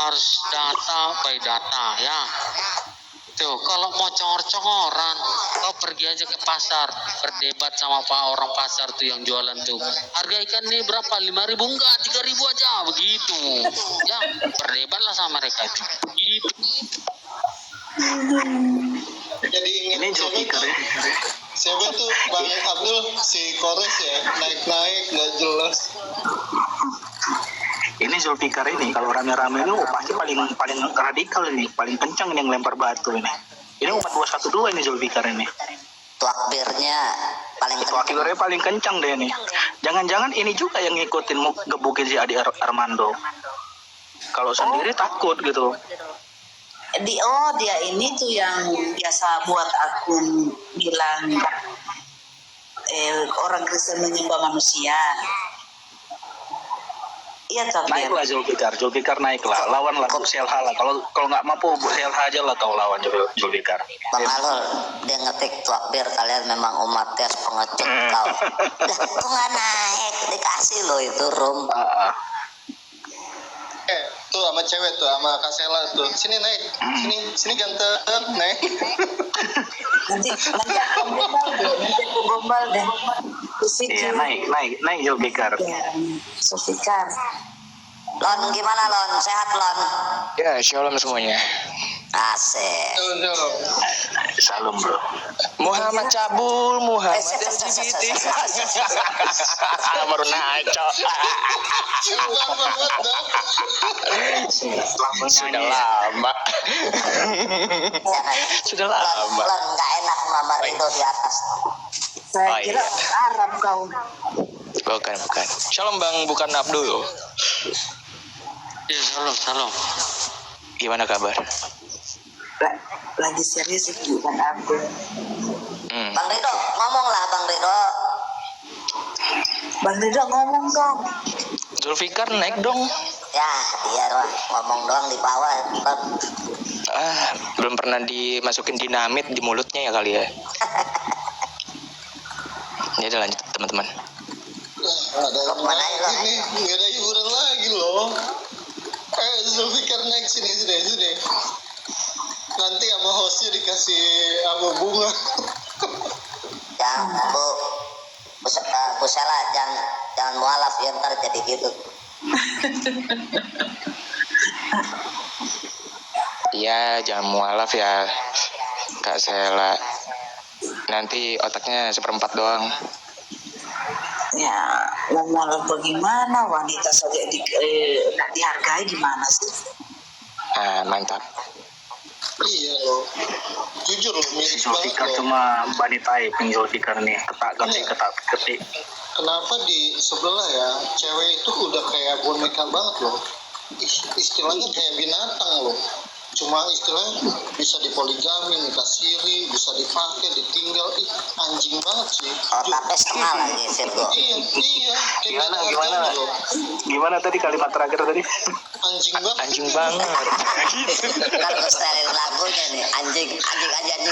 harus data by data ya. Tuh, kalau mau congor-congoran, kau pergi aja ke pasar, berdebat sama pak orang pasar tuh yang jualan tuh. Harga ikan ini berapa? 5.000 enggak, 3.000 aja, begitu. Ya, berdebatlah sama mereka itu. Gitu. Jadi Ini Zulfikar ya. siapa tuh Bang Abdul, si Kores ya, naik-naik nggak jelas. Ini Zulfikar ini kalau rame-rame ini pasti paling radikal ini, paling kencang yang lempar batu ini. Ini umat 212 ini Zulfikar ini. Takbirnya paling Itu akhirnya paling kencang deh ini. Jangan-jangan ini juga yang ngikutin gebukin si Adi Armando. Kalau sendiri takut gitu. Dia ini tuh yang biasa buat akun bilang orang Kristen menyembah manusia. Iya toh. Naiklah Zulfikar naiklah, lawanlah Bu Selha lah. Kalau nggak mampu Bu Selha aja lah kau lawan Zulfikar. Bang Alul, dia ngetik takbir kalian memang umat tes pengecut kau. Lah, kok nggak naik? Dikasih loh itu room. Tuh sama cewek tuh, sama Kak Sela tuh. Sini naik, sini ganteng, naik. Nanti aku gombal deh. Iya naik Zulfikar. Zulfikar. Lon gimana Lon? Sehat Lon? Ya, shalom semuanya. Asik. Salam bro. Muhammad cabul, Muhammad LGBT. Baru naik, Cok. Sudah lama. Sudah lama. Lon nggak enak Mama Rido di atas. Saya kira Arab kau. Bukan. Shalom Bang, bukan Abdul. Ya, salam. Gimana kabar? Lagi serius itu bukan Abdul. Bang Rido, ngomonglah Bang Rido. Bang Rido ngomong dong. Zulfikar naik dong. Ya, dia doang ngomong doang di bawah. Bang. Belum pernah dimasukin dinamit di mulutnya ya kali ya. Ya udah lanjut teman-teman. Ada lagi nih, nggak ada hiburan lagi loh. Zulfikar naik sini. Nanti sama hostnya dikasih sama bunga. Ya, Bu Sela jangan mualaf ya ntar jadi gitu. Iya, jangan mualaf ya Kak Sela. Nanti otaknya 1/4 doang. Ya, mau mualaf bagaimana? Wanita saja nggak dihargai gimana sih? Mantap. Iya loh. Jujur loh, mirip banget Zulfikar loh. cuma banitai Zulfikar nih, ketik. Kenapa di sebelah ya, cewek itu udah kayak boneka banget loh. istilahnya kayak binatang loh. Cuma istilahnya bisa dipoligami, nikah siri, bisa dipakai, ditinggal. Anjing banget sih. Otaknya setengah lagi Virgo. Iya, kayak Gimana, nggak ada gimana? harganya loh. Gimana tadi kalimat terakhir tadi? Anjing banget. Anjing banget. Kan gue setelin lagunya nih, anjing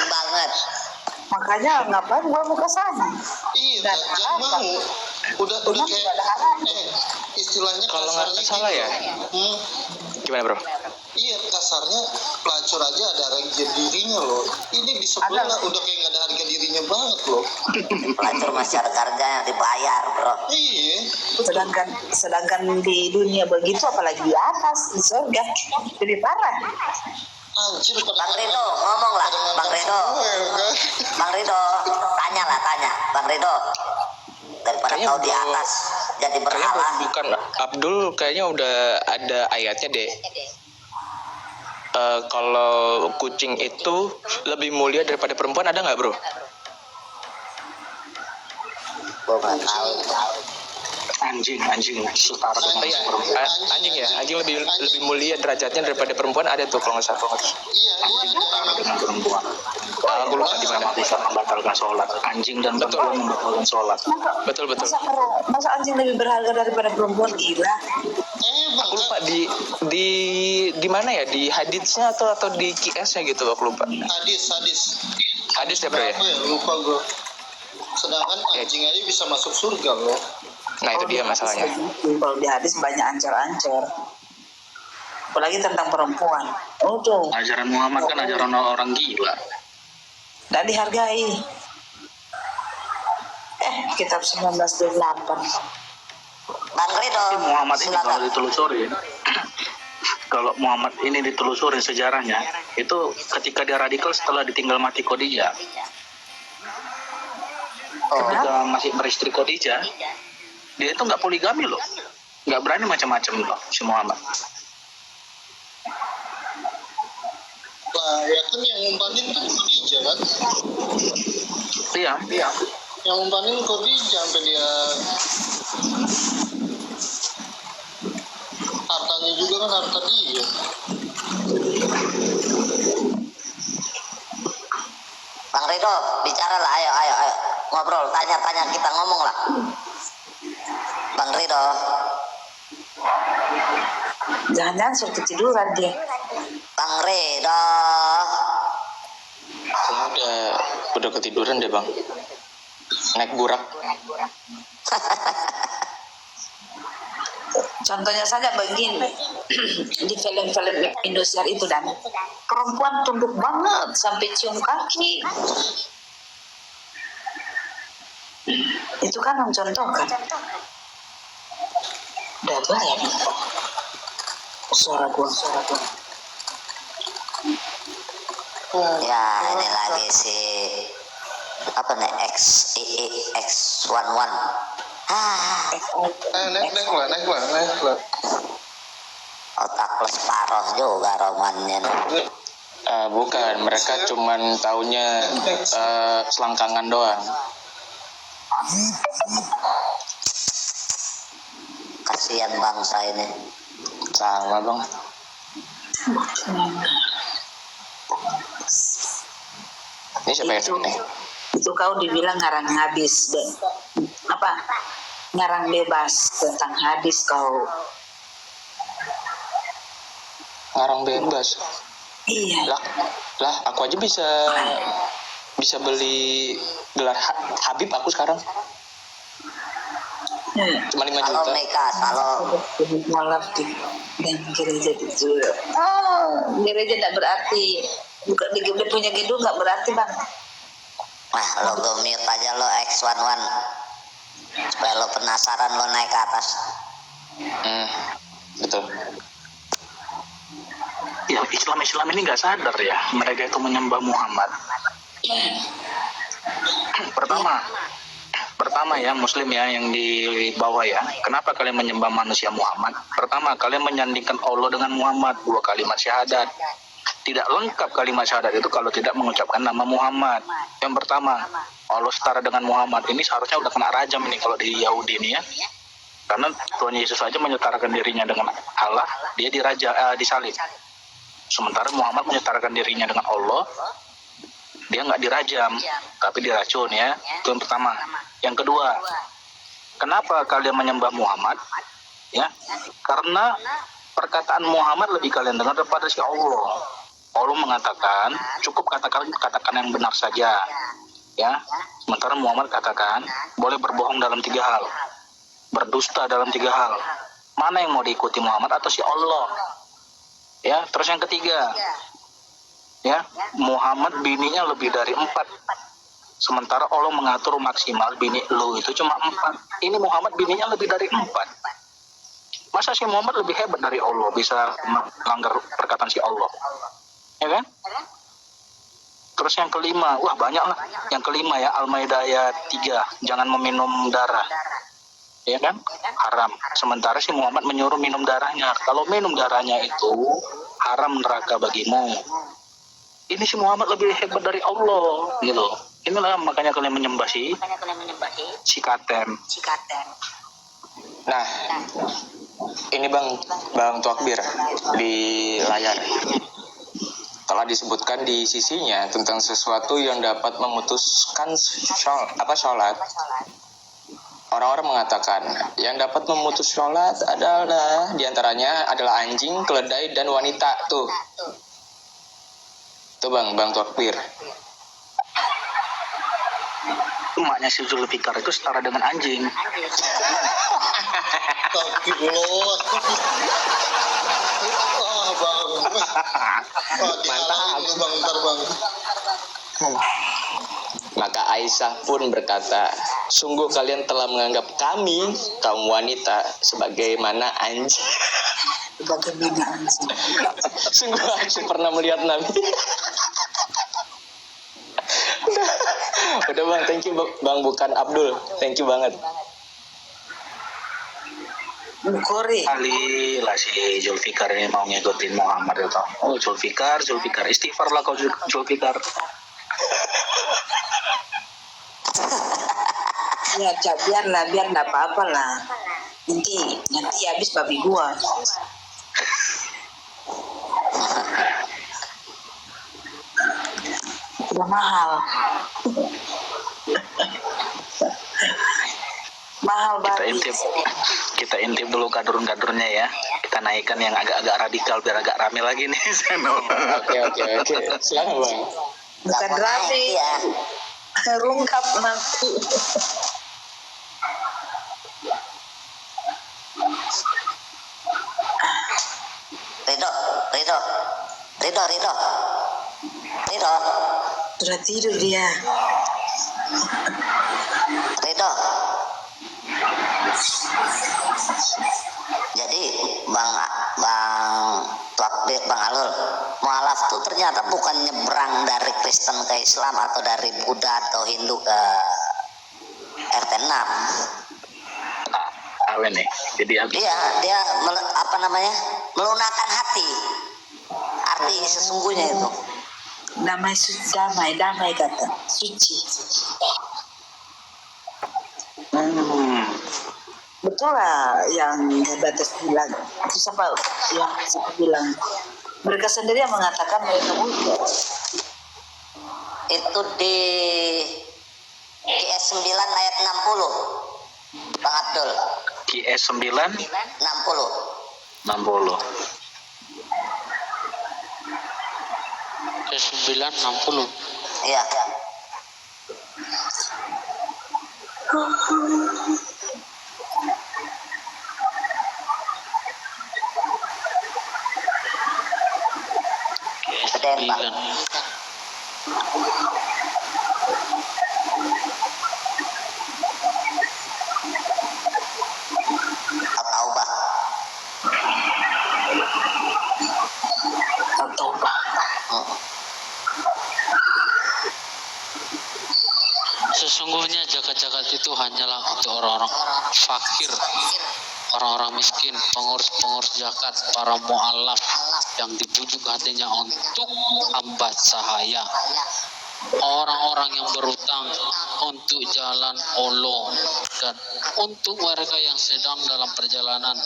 banget. Makanya ngapain gua mau ke sana? Iya, Dan jangan apa? mau. Udah Memang kayak tidak ada harapan. istilahnya Kalau nggak kasarnya salah gitu ya. loh. Gimana bro? Iya, kasarnya pelacur aja ada harga dirinya loh. Ini di sebelah Ada. udah kayak nggak ada harga dirinya banget loh. Pelacur masih harganya dibayar bro. Iya, Sedangkan di dunia begitu, apalagi di atas di surga lebih parah. anjir pada Bang Rido ngomong lah, Bang Rido. Bang Rido, tanya Bang Rido. Daripada Kayaknya kau di belum- atas jadi Kayaknya berhala. bukan Abdul, kayaknya udah ada ayatnya deh. Kalau kucing itu lebih mulia daripada perempuan, ada nggak bro? Gua nggak tahu. Anjing setara dengan Iya, perempuan. anjing ya, anjing lebih mulia derajatnya daripada perempuan, ada tuh kalau nggak salah. Iya, Setara dengan perempuan. Aku lupa di mana. Sama bisa membatalkan sholat. Anjing dan Betul. perempuan membatalkan sholat. Betul. Masa anjing lebih berharga daripada perempuan? Gila. Aku lupa di mana ya, di haditsnya atau di QS-nya gitu, aku lupa. hadis Hadis ya bro ya. apa ya, lupa gue. Sedangkan anjing aja bisa masuk surga loh. Nah itu dia masalahnya. Kalau di hadis banyak ancur-ancur. Apalagi tentang perempuan. Oh tuh, Ajaran Muhammad kan ajaran orang gila. tidak dihargai. Kitab 1928. Bang Rido, Tapi Muhammad ini kalau silakan. ditelusuri, kalau Muhammad ini ditelusuri sejarahnya, itu ketika dia radikal setelah ditinggal mati Khadijah. Ketika masih beristri Khadijah, dia itu nggak poligami loh, nggak berani macam-macam loh si Muhammad. Lah ya kan yang ngumpanin kan Khadijah kan. Iya. Yang ngumpanin Khadijah sampai dia hartanya juga kan harta dia. Bang Rido, bicara lah, ayo. Ngobrol, tanya, kita ngomong lah. Bang Rido, Jangan-jangan suruh ketiduran dia. Bang Rido. Kayaknya udah ketiduran deh bang. Naik burak. Contohnya saja begini, di film-film Indosiar itu dan perempuan tunduk banget sampai cium kaki. Itu kan mencontohkan. Double ya. Suara gua. Ya ini lagi si apa nih X11. Naik lah. Otak plus paroh juga romannya. Bukan, mereka cuman taunya selangkangan doang. Kasihan bangsa ini. Sama bang. Ini siapa yang nih? Itu kau dibilang ngarang habis dan apa? Ngarang bebas tentang hadis kau. Ngarang bebas. Iya. Lah, aku aja bisa beli gelar Habib aku sekarang. Cuma 5 Kalau juta. mereka kalau Malam di dan gereja itu. Gereja tidak berarti bukan dia punya gedung nggak berarti bang. lo go mute aja lo X11 supaya lo penasaran lo naik ke atas. Betul. Ya Islam ini nggak sadar ya mereka itu menyembah Muhammad. Pertama ya Muslim ya yang di bawah ya. Kenapa kalian menyembah manusia Muhammad? Pertama kalian menyandingkan Allah dengan Muhammad, 2 kalimat syahadat. Tidak lengkap kalimat syahadat itu kalau tidak mengucapkan nama Muhammad. Yang pertama, Allah setara dengan Muhammad ini seharusnya udah kena rajam ini kalau di Yahudi ini ya. Karena Tuhan Yesus saja menyetarakan dirinya dengan Allah, dia disalib. Sementara Muhammad menyetarakan dirinya dengan Allah, dia nggak dirajam, tapi diracun ya. Itu yang pertama. Yang kedua, kenapa kalian menyembah Muhammad? Ya, karena perkataan Muhammad lebih kalian dengar daripada si Allah. Allah mengatakan, cukup katakan yang benar saja. Ya, sementara Muhammad katakan boleh berbohong dalam 3 hal, berdusta dalam 3 hal. Mana yang mau diikuti, Muhammad atau si Allah? Ya, terus yang ketiga, ya, Muhammad bininya lebih dari 4. Sementara Allah mengatur maksimal bini lu itu cuma 4. Ini Muhammad bininya lebih dari 4. Masa si Muhammad lebih hebat dari Allah, bisa melanggar perkataan si Allah? Ya kan? Terus yang kelima, wah banyak lah. Yang kelima ya, Al-Maidah ayat 3, jangan meminum darah. Ya kan? Haram. Sementara si Muhammad menyuruh minum darahnya. Kalau minum darahnya itu haram neraka bagimu. Ini si Muhammad lebih hebat dari Allah, gitu. Inilah makanya kalian menyembah si Katem. Nah, ini Bang Tuakbir di layar telah disebutkan di sisinya tentang sesuatu yang dapat memutuskan sholat. Orang-orang mengatakan yang dapat memutus sholat adalah diantaranya adalah anjing, keledai, dan wanita. Tuh Bang Tuakbir. Emaknya si Zulfikar itu setara dengan anjing. Tapi loh. Bang. Mantap. Bang, ntar Bang. Maka Aisyah pun berkata, sungguh kalian telah menganggap kami, kaum wanita, sebagaimana anjing. Sungguh aku pernah melihat Nabi. Udah Bang, thank you Bang, bukan Abdul. Thank you banget. Bukhari. Kali lah si Zulfikar ini mau ngikutin Muhammad itu. Oh Zulfikar, istighfar lah kau Zulfikar. Ya, biar nggak apa-apa lah. Nanti habis babi gua. Udah mahal. Mahal banget. Kita intip dulu kadrun-kadrunnya ya. Kita naikkan yang agak-agak radikal biar agak rame lagi nih. Oke. Silakan Bang. Bukan rame ya. Rungkap nanti. Ridho. Sudah tidur dia. Ridho. Jadi Bang Tuakbir, Bang Alul, mualaf itu ternyata bukan nyebrang dari Kristen ke Islam atau dari Buddha atau Hindu ke RT 6. Awen nih. Jadi dia melunakkan hati. Arti sesungguhnya itu. Damai kata. Suci. Betul lah yang Batas bilang. Itu siapa yang bilang? Mereka sendiri yang mengatakan mereka muncul. Itu di QS 9 ayat 60. Bang Abdul. QS 9 60. Ke 960. Iya. Gedean, Pak. At-Taubah. Sesungguhnya zakat-zakat itu hanyalah untuk orang-orang fakir, orang-orang miskin, pengurus-pengurus zakat, para mu'alaf yang dibujuk hatinya untuk ambat sahaya, orang-orang yang berutang untuk jalan Allah, dan untuk mereka yang sedang dalam perjalanan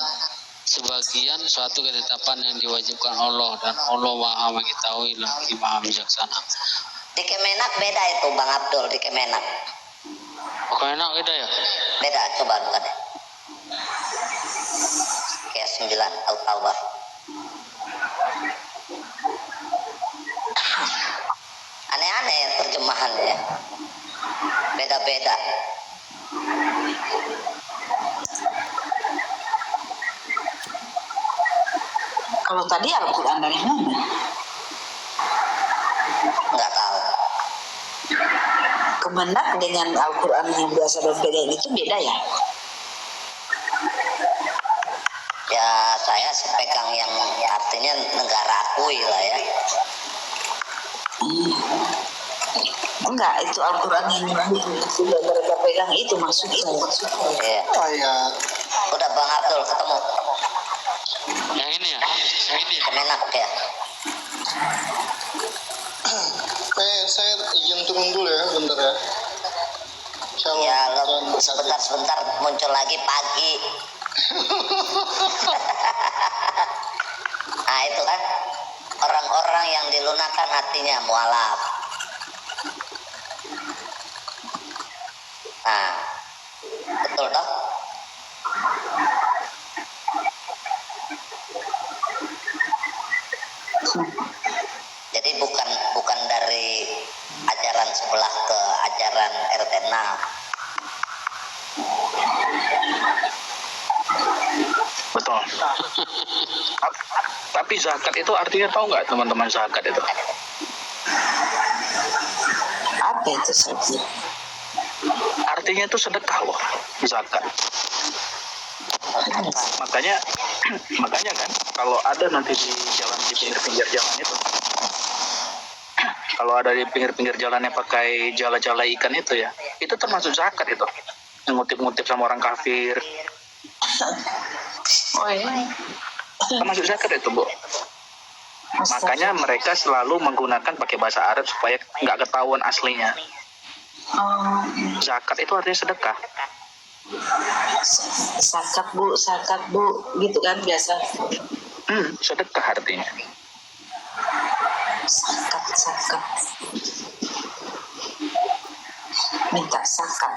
sebagian suatu ketetapan yang diwajibkan Allah dan Allah Maha mengetahui lagi Maha bijaksana. Di Kemenak beda itu Bang Abdul, di Kemenak. Oke, enak beda ya? Beda, coba buka deh. Kayak 9 Al-Tawbah. Aneh-aneh terjemahannya. Beda-beda. Kalau tadi Al-Quran dari mana? Nggak tahu. Kemenak dengan Al-Quran yang biasa berbeda itu beda ya? Ya saya pegang yang artinya negara akui lah ya. Enggak, itu Al-Quran yang sudah mereka pegang itu maksudnya. Iya. Ayat. Udah Bang Abdul ketemu. Yang ini ya? Yang ini ya? Kemenak ya. Saya izin turun dulu ya, bentar ya. Shalom. Ya Tuhan lo berkati. sebentar muncul lagi pagi. Nah itu kan orang-orang yang dilunakkan hatinya mualaf. Nah betul toh? Jadi bukan dari ajaran sebelah ke ajaran RT 6. Betul. Tapi zakat itu artinya tahu nggak teman-teman zakat itu? Apa itu saja? Artinya itu sedekah loh, zakat. Makanya kan kalau ada nanti di jalan di pinggir-pinggir jalan itu, kalau ada di pinggir-pinggir jalannya pakai jala-jala ikan itu ya, itu termasuk zakat itu. Ngutip-ngutip sama orang kafir. Oh iya. Termasuk zakat itu, Bu. Makanya mereka selalu menggunakan pakai bahasa Arab supaya nggak ketahuan aslinya. Zakat itu artinya sedekah. Sakat bu, gitu kan biasa. Sedekah artinya. Sakat. Minta sakat.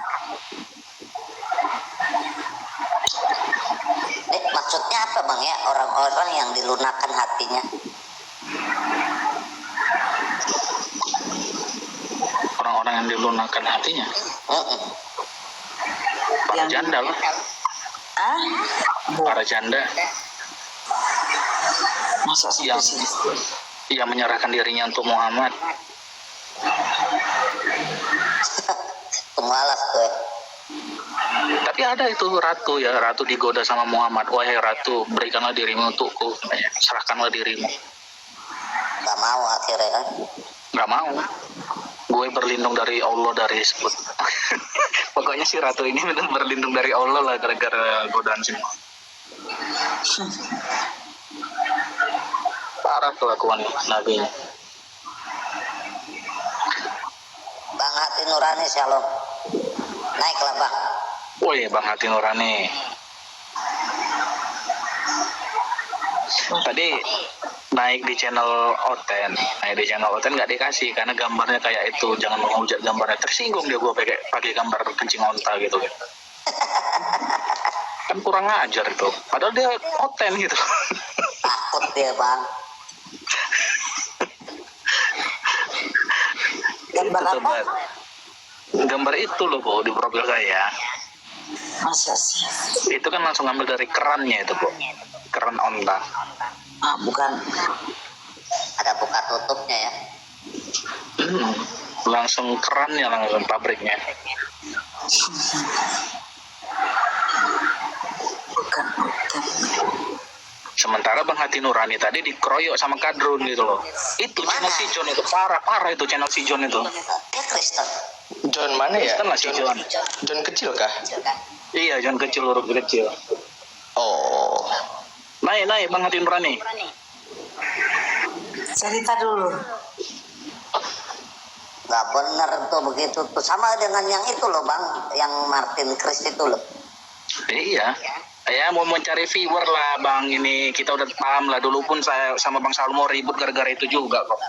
Maksudnya apa Bang ya, orang-orang yang dilunakkan hatinya? Orang-orang yang dilunakkan hatinya. Para janda loh. Para janda Masa yang menyerahkan dirinya untuk Muhammad. Pemalas tuh. Tapi ada itu ratu digoda sama Muhammad. Wahai ratu, berikanlah dirimu untukku, serahkanlah dirimu. Gak mau akhirnya kan? Gak mau. Gue berlindung dari Allah dari sebut. Pokoknya si ratu ini berlindung dari Allah lah gara-gara godaan si Muhammad. Parah kelakuan nabinya. Bang Hati Nurani Shalom. Naiklah Bang. Woi Bang Hati Nurani. Tadi naik di channel Oten nggak dikasih karena gambarnya kayak itu, jangan menghujat gambarnya. Tersinggung dia, gue pakai gambar kencing onta gitu kan kurang ajar itu, padahal dia Oten gitu. Takut dia Bang. Gambar apa? Gambar itu loh Bu, di profil saya. Masa sih? Itu kan langsung ambil dari kerannya itu Bu, keran onta. Bukan. Ada buka tutupnya ya. Langsung kerannya, langsung pabriknya. Bukan. Sementara Bang Hati Nurani tadi dikeroyok sama Kadrun gitu loh. Itu channel si John itu parah itu, channel si John itu. Dia Kristen. John mana ya? Kristen lah si John. John kecil kah? Iya, John kecil, huruf kecil. Oh. Naik Bang Hati Nurani. Cerita dulu. Nggak bener tuh begitu tuh. Sama dengan yang itu loh bang, yang Martin Chris itu loh. Iya. Saya mau mencari viewer lah bang, ini kita udah paham lah. Dulu pun saya sama Bang Salmo ribut gara-gara itu juga kok.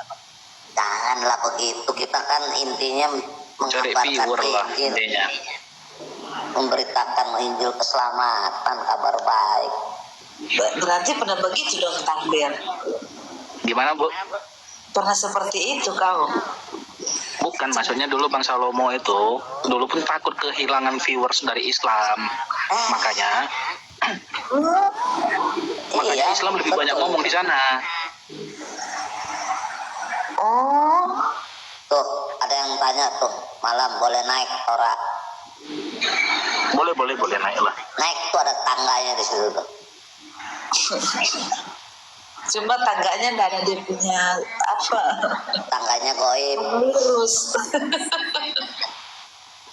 Janganlah begitu, kita kan intinya Cari mengabarkan viewer lah Injil, intinya. memberitakan Injil keselamatan, kabar baik. Berarti pernah begitu dong takbir. Gimana Bu? Pernah seperti itu kau? Bukan, maksudnya dulu Bang Salomo itu dulu pun takut kehilangan viewers dari Islam. Makanya Iya, Islam lebih banyak betul. ngomong di sana. Oh, Tuh, ada yang tanya tuh, malam boleh naik Tora. Boleh naik lah. Naik tuh ada tangganya di situ tuh. cuma tangganya nggak ada dia punya apa Tangganya goib. lurus.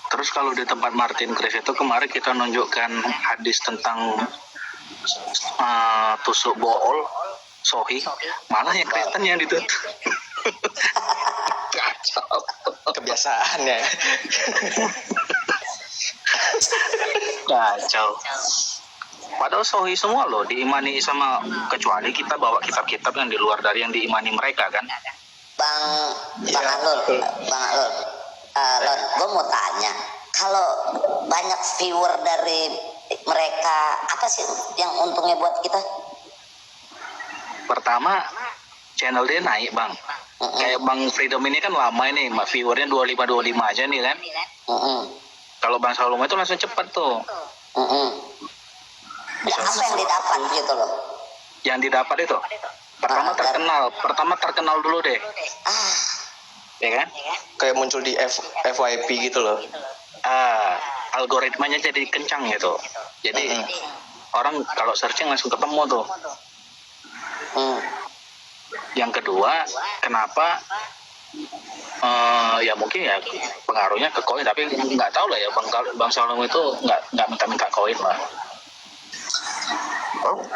Terus kalau di tempat Martin Chris itu kemarin kita nunjukkan hadis tentang tusuk bool, sohi, malah yang Kristen yang ditutup. Kacau. Kebiasaan ya. Kacau. Padahal sohi semua loh diimani sama, kecuali kita bawa kitab-kitab yang di luar dari yang diimani mereka kan. Bang Alul, Lon, gue mau tanya, kalau banyak viewer dari mereka, apa sih yang untungnya buat kita? Pertama, channel dia naik bang. Kayak Bang Freedom ini kan lama ini, viewernya 25 aja nih kan. Kalau Bang Salomo itu langsung cepet tuh. Ya, apa yang didapat gitu loh? Yang didapat itu pertama terkenal dulu deh, ya kan? Kayak muncul di FYP gitu loh. Algoritmanya jadi kencang gitu. Jadi orang kalau searching langsung ketemu tuh. Yang kedua, kenapa? Ya mungkin ya pengaruhnya ke koin, tapi nggak tahu lah ya Bang Salomo itu nggak minta koin lah.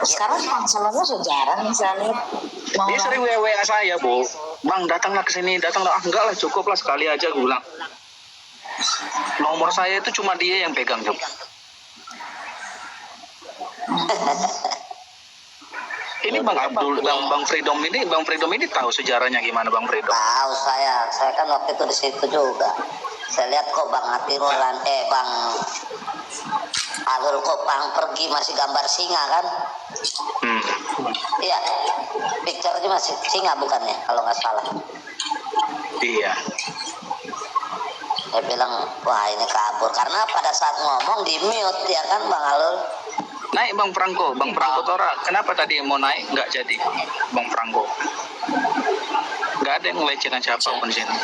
Sekarang Bang Salomo sejarah misalnya mau Dia sering WA saya, Bu. Bang, datanglah ke sini, datanglah. Enggak lah, cukup lah sekali aja, gue bilang. Nomor saya itu cuma dia yang pegang, Job. Ini Bang Abdul, Bang Freedom ini tahu sejarahnya gimana Bang Freedom? Tahu saya kan waktu itu di situ juga. Saya lihat kok Bang Atirulan, Bang Alul kok pergi masih gambar singa kan? Iya, picture-nya masih singa bukannya kalau nggak salah. Iya. Saya bilang, wah ini kabur karena pada saat ngomong di mute ya kan Bang Alul. Naik Bang Franco Tora. Kenapa tadi mau naik nggak jadi Bang Franco? Nggak ada yang melecehkan siapapun di sini.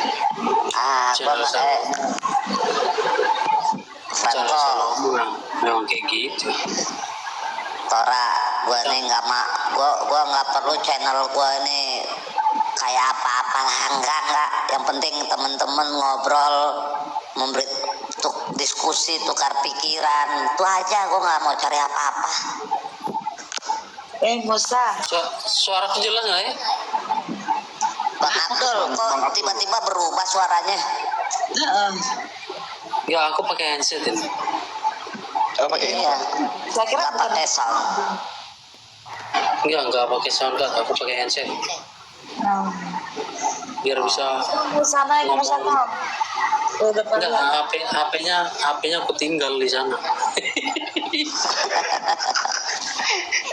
Franco, memang kayak gitu. Tora, gue nih gue nggak perlu channel gue ini kayak apa-apa lah, enggak. Yang penting temen-temen ngobrol, memberi diskusi, tukar pikiran, itu aja. Gue nggak mau cari apa-apa. Musa, Suara jelas nggak ya? Bang Abdul, kok tiba-tiba berubah suaranya? Ya aku pakai handset ini. Oh, pakai ini. Iya, saya kira nggak pakai sound. Enggak pakai sound card, aku pakai handset. Biar bisa sana yang sana. Udah enggak, pernah. HP-nya aku tinggal di sana.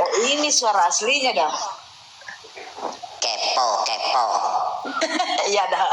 Oh, ini suara aslinya dah. Kepo. Iya dah.